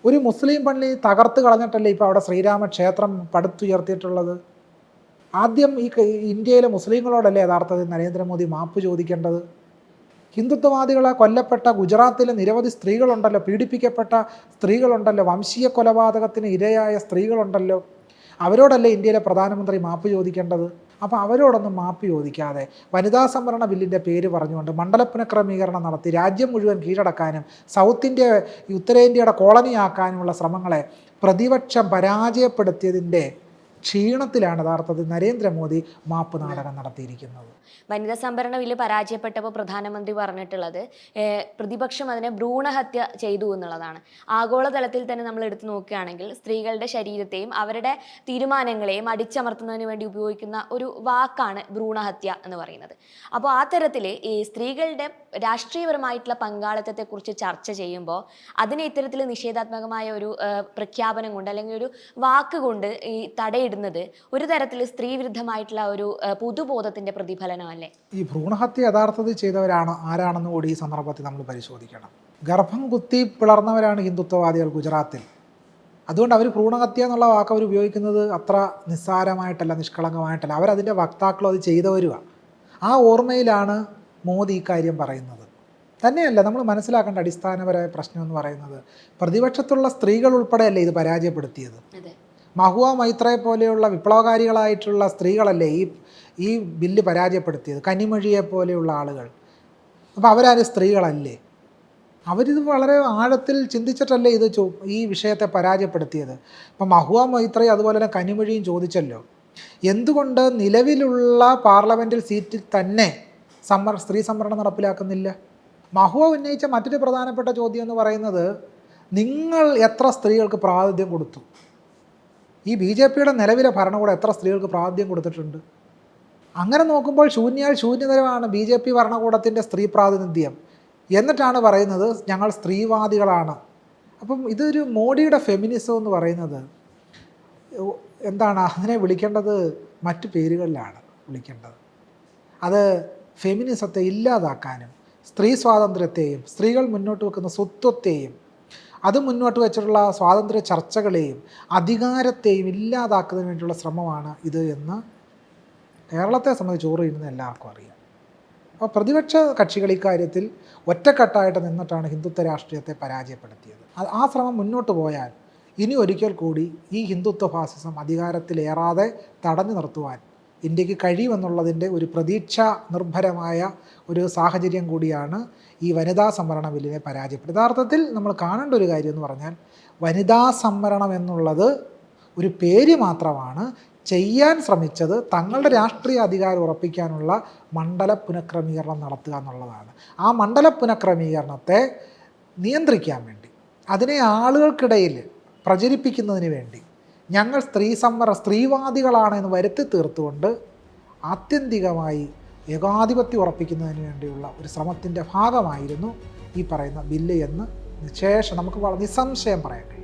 ഒരു മുസ്ലിം പള്ളി തകർത്ത് കളഞ്ഞിട്ടല്ലേ ഇപ്പോൾ അവിടെ ശ്രീരാമക്ഷേത്രം പടുത്തുയർത്തിയിട്ടുള്ളത്? ആദ്യം ഈ ഇന്ത്യയിലെ മുസ്ലിങ്ങളോടല്ലേ യഥാർത്ഥത്തിൽ നരേന്ദ്രമോദി മാപ്പ് ചോദിക്കേണ്ടത്? ഹിന്ദുത്വവാദികളെ കൊല്ലപ്പെട്ട ഗുജറാത്തിലെ നിരവധി സ്ത്രീകളുണ്ടല്ലോ, പീഡിപ്പിക്കപ്പെട്ട സ്ത്രീകളുണ്ടല്ലോ, വംശീയ കൊലപാതകത്തിന് ഇരയായ സ്ത്രീകളുണ്ടല്ലോ, അവരോടല്ലേ ഇന്ത്യയിലെ പ്രധാനമന്ത്രി മാപ്പ് ചോദിക്കേണ്ടത്? അപ്പോൾ അവരോടൊന്നും മാപ്പ് ചോദിക്കാതെ വനിതാ സംവരണ ബില്ലിൻ്റെ പേര് പറഞ്ഞുകൊണ്ട് മണ്ഡലപ്പുന ക്രമീകരണം നടത്തി രാജ്യം മുഴുവൻ കീഴടക്കാനും ഉത്തരേന്ത്യയുടെ കോളനിയാക്കാനുമുള്ള ശ്രമങ്ങളെ പ്രതിപക്ഷം പരാജയപ്പെടുത്തിയതിൻ്റെ ക്ഷീണത്തിലാണ് യഥാർത്ഥത്തിൽ നരേന്ദ്രമോദി മാപ്പ് നാടകം നടത്തിയിരിക്കുന്നത്. വനിതാ സംവരണ ബില്ല് പരാജയപ്പെട്ടപ്പോൾ പ്രധാനമന്ത്രി പറഞ്ഞിട്ടുള്ളത് പ്രതിപക്ഷം അതിനെ ഭ്രൂണഹത്യ ചെയ്തു എന്നുള്ളതാണ്. ആഗോളതലത്തിൽ തന്നെ നമ്മൾ എടുത്തു നോക്കുകയാണെങ്കിൽ സ്ത്രീകളുടെ ശരീരത്തെയും അവരുടെ തീരുമാനങ്ങളെയും അടിച്ചമർത്തുന്നതിന് വേണ്ടി ഉപയോഗിക്കുന്ന ഒരു വാക്കാണ് ഭ്രൂണഹത്യ എന്ന് പറയുന്നത്. അപ്പോൾ ആ തരത്തിൽ ഈ സ്ത്രീകളുടെ രാഷ്ട്രീയപരമായിട്ടുള്ള പങ്കാളിത്തത്തെക്കുറിച്ച് ചർച്ച ചെയ്യുമ്പോൾ അതിനെ ഇത്തരത്തിൽ നിഷേധാത്മകമായ ഒരു പ്രഖ്യാപനം കൊണ്ട് അല്ലെങ്കിൽ ഒരു വാക്ക് കൊണ്ട് ഈ തടയിടുന്നത് ഒരു തരത്തിൽ സ്ത്രീ വിരുദ്ധമായിട്ടുള്ള ഒരു പൊതുബോധത്തിന്റെ പ്രതിഫലനമല്ലേ? ഈ ഭ്രൂണഹത്യ യഥാർത്ഥത്തിൽ ചെയ്തവരാണ് ആരാണെന്ന് കൂടി ഈ സന്ദർഭത്തിൽ നമ്മൾ പരിശോധിക്കണം. ഗർഭം കുത്തി പിളർന്നവരാണ് ഹിന്ദുത്വവാദികൾ ഗുജറാത്തിൽ. അതുകൊണ്ട് അവർ ഭ്രൂണഹത്യ എന്നുള്ള വാക്ക് അവർ ഉപയോഗിക്കുന്നത് അത്ര നിസ്സാരമായിട്ടല്ല, നിഷ്കളങ്കമായിട്ടല്ല. അവരതിൻ്റെ വക്താക്കളും അത് ചെയ്തവരുമാണ്. ആ ഓർമ്മയിലാണ് മോദി ഇക്കാര്യം പറയുന്നത്. തന്നെയല്ല, നമ്മൾ മനസ്സിലാക്കേണ്ട അടിസ്ഥാനപരമായ പ്രശ്നം എന്ന് പറയുന്നത് പ്രതിപക്ഷത്തുള്ള സ്ത്രീകൾ ഉൾപ്പെടെയല്ലേ ഇത് പരാജയപ്പെടുത്തിയത്. മഹുവ മൈത്രയെ പോലെയുള്ള വിപ്ലവകാരികളായിട്ടുള്ള സ്ത്രീകളല്ലേ ഈ ബില്ല് പരാജയപ്പെടുത്തിയത്, കനിമൊഴിയെ പോലെയുള്ള ആളുകൾ. അപ്പോൾ അവരാരും സ്ത്രീകളല്ലേ? അവരിത് വളരെ ആഴത്തിൽ ചിന്തിച്ചിട്ടല്ലേ ഈ വിഷയത്തെ പരാജയപ്പെടുത്തിയത്. ഇപ്പം മഹുവ മൈത്രയും അതുപോലെ തന്നെ കനിമൊഴിയും ചോദിച്ചല്ലോ, എന്തുകൊണ്ട് നിലവിലുള്ള പാർലമെൻറ്റിൽ സീറ്റിൽ തന്നെ സ്ത്രീ സംവരണം നടപ്പിലാക്കുന്നില്ല? മഹുവ ഉന്നയിച്ച മറ്റൊരു പ്രധാനപ്പെട്ട ചോദ്യം എന്ന് പറയുന്നത്, നിങ്ങൾ എത്ര സ്ത്രീകൾക്ക് പ്രാതിനിധ്യം കൊടുത്തു? ഈ BJPയുടെ നിലവിലെ ഭരണകൂടം എത്ര സ്ത്രീകൾക്ക് പ്രാതിനിധ്യം കൊടുത്തിട്ടുണ്ട്? അങ്ങനെ നോക്കുമ്പോൾ ശൂന്യതരമാണ് BJP ഭരണകൂടത്തിൻ്റെ സ്ത്രീ പ്രാതിനിധ്യം. എന്നിട്ടാണ് പറയുന്നത് ഞങ്ങൾ സ്ത്രീവാദികളാണ്. അപ്പം ഇതൊരു മോഡിയുടെ ഫെമിനിസം എന്ന് പറയുന്നത് എന്താണ്? അതിനെ വിളിക്കേണ്ടത് മറ്റു പേരുകളിലാണ് വിളിക്കേണ്ടത്. അത് ഫെമിനിസത്തെ ഇല്ലാതാക്കാനും സ്ത്രീ സ്വാതന്ത്ര്യത്തെയും സ്ത്രീകൾ മുന്നോട്ട് വെക്കുന്ന സ്വത്വത്തെയും അത് മുന്നോട്ട് വെച്ചിട്ടുള്ള സ്വാതന്ത്ര്യ ചർച്ചകളെയും അധികാരത്തെയും ഇല്ലാതാക്കുന്നതിന് വേണ്ടിയുള്ള ശ്രമമാണ് ഇത് എന്ന് കേരളത്തെ സംബന്ധിച്ച് ചോറിയിരുന്ന എല്ലാവർക്കും അറിയാം. അപ്പോൾ പ്രതിപക്ഷ കക്ഷികൾ ഇക്കാര്യത്തിൽ ഒറ്റക്കെട്ടായിട്ട് നിന്നിട്ടാണ് ഹിന്ദുത്വ രാഷ്ട്രീയത്തെ പരാജയപ്പെടുത്തിയത്. ആ ശ്രമം മുന്നോട്ട് പോയാൽ ഇനി ഒരിക്കൽ കൂടി ഈ ഹിന്ദുത്വ ഫാസിസം അധികാരത്തിലേറാതെ തടഞ്ഞു നിർത്തുവാൻ ഇന്ത്യക്ക് കഴിയുമെന്നുള്ളതിൻ്റെ ഒരു പ്രതീക്ഷ നിർഭരമായ ഒരു സാഹചര്യം കൂടിയാണ് ഈ വനിതാ സംവരണ ബില്ലിനെ പരാജയപ്പെടുന്നത്. യഥാർത്ഥത്തിൽ നമ്മൾ കാണേണ്ട ഒരു കാര്യം എന്ന് പറഞ്ഞാൽ വനിതാ സംവരണം എന്നുള്ളത് ഒരു പേര് മാത്രമാണ്. ചെയ്യാൻ ശ്രമിച്ചത് തങ്ങളുടെ രാഷ്ട്രീയ അധികാരം ഉറപ്പിക്കാനുള്ള മണ്ഡല പുനഃക്രമീകരണം നടത്തുക എന്നുള്ളതാണ്. ആ മണ്ഡല പുനഃക്രമീകരണത്തെ നിയന്ത്രിക്കാൻ വേണ്ടി, അതിനെ ആളുകൾക്കിടയിൽ പ്രചരിപ്പിക്കുന്നതിന് വേണ്ടി ഞങ്ങൾ സ്ത്രീവാദികളാണ് എന്ന് വരുത്തി തീർത്തുകൊണ്ട് ആത്യന്തികമായി ഏകാധിപത്യം ഉറപ്പിക്കുന്നതിന് വേണ്ടിയുള്ള ഒരു ശ്രമത്തിൻ്റെ ഭാഗമായിരുന്നു ഈ പറയുന്ന ബില്ല് എന്ന് ശേഷം നമുക്ക് വളരെ നിസ്സംശയം പറയാൻ കഴിയും.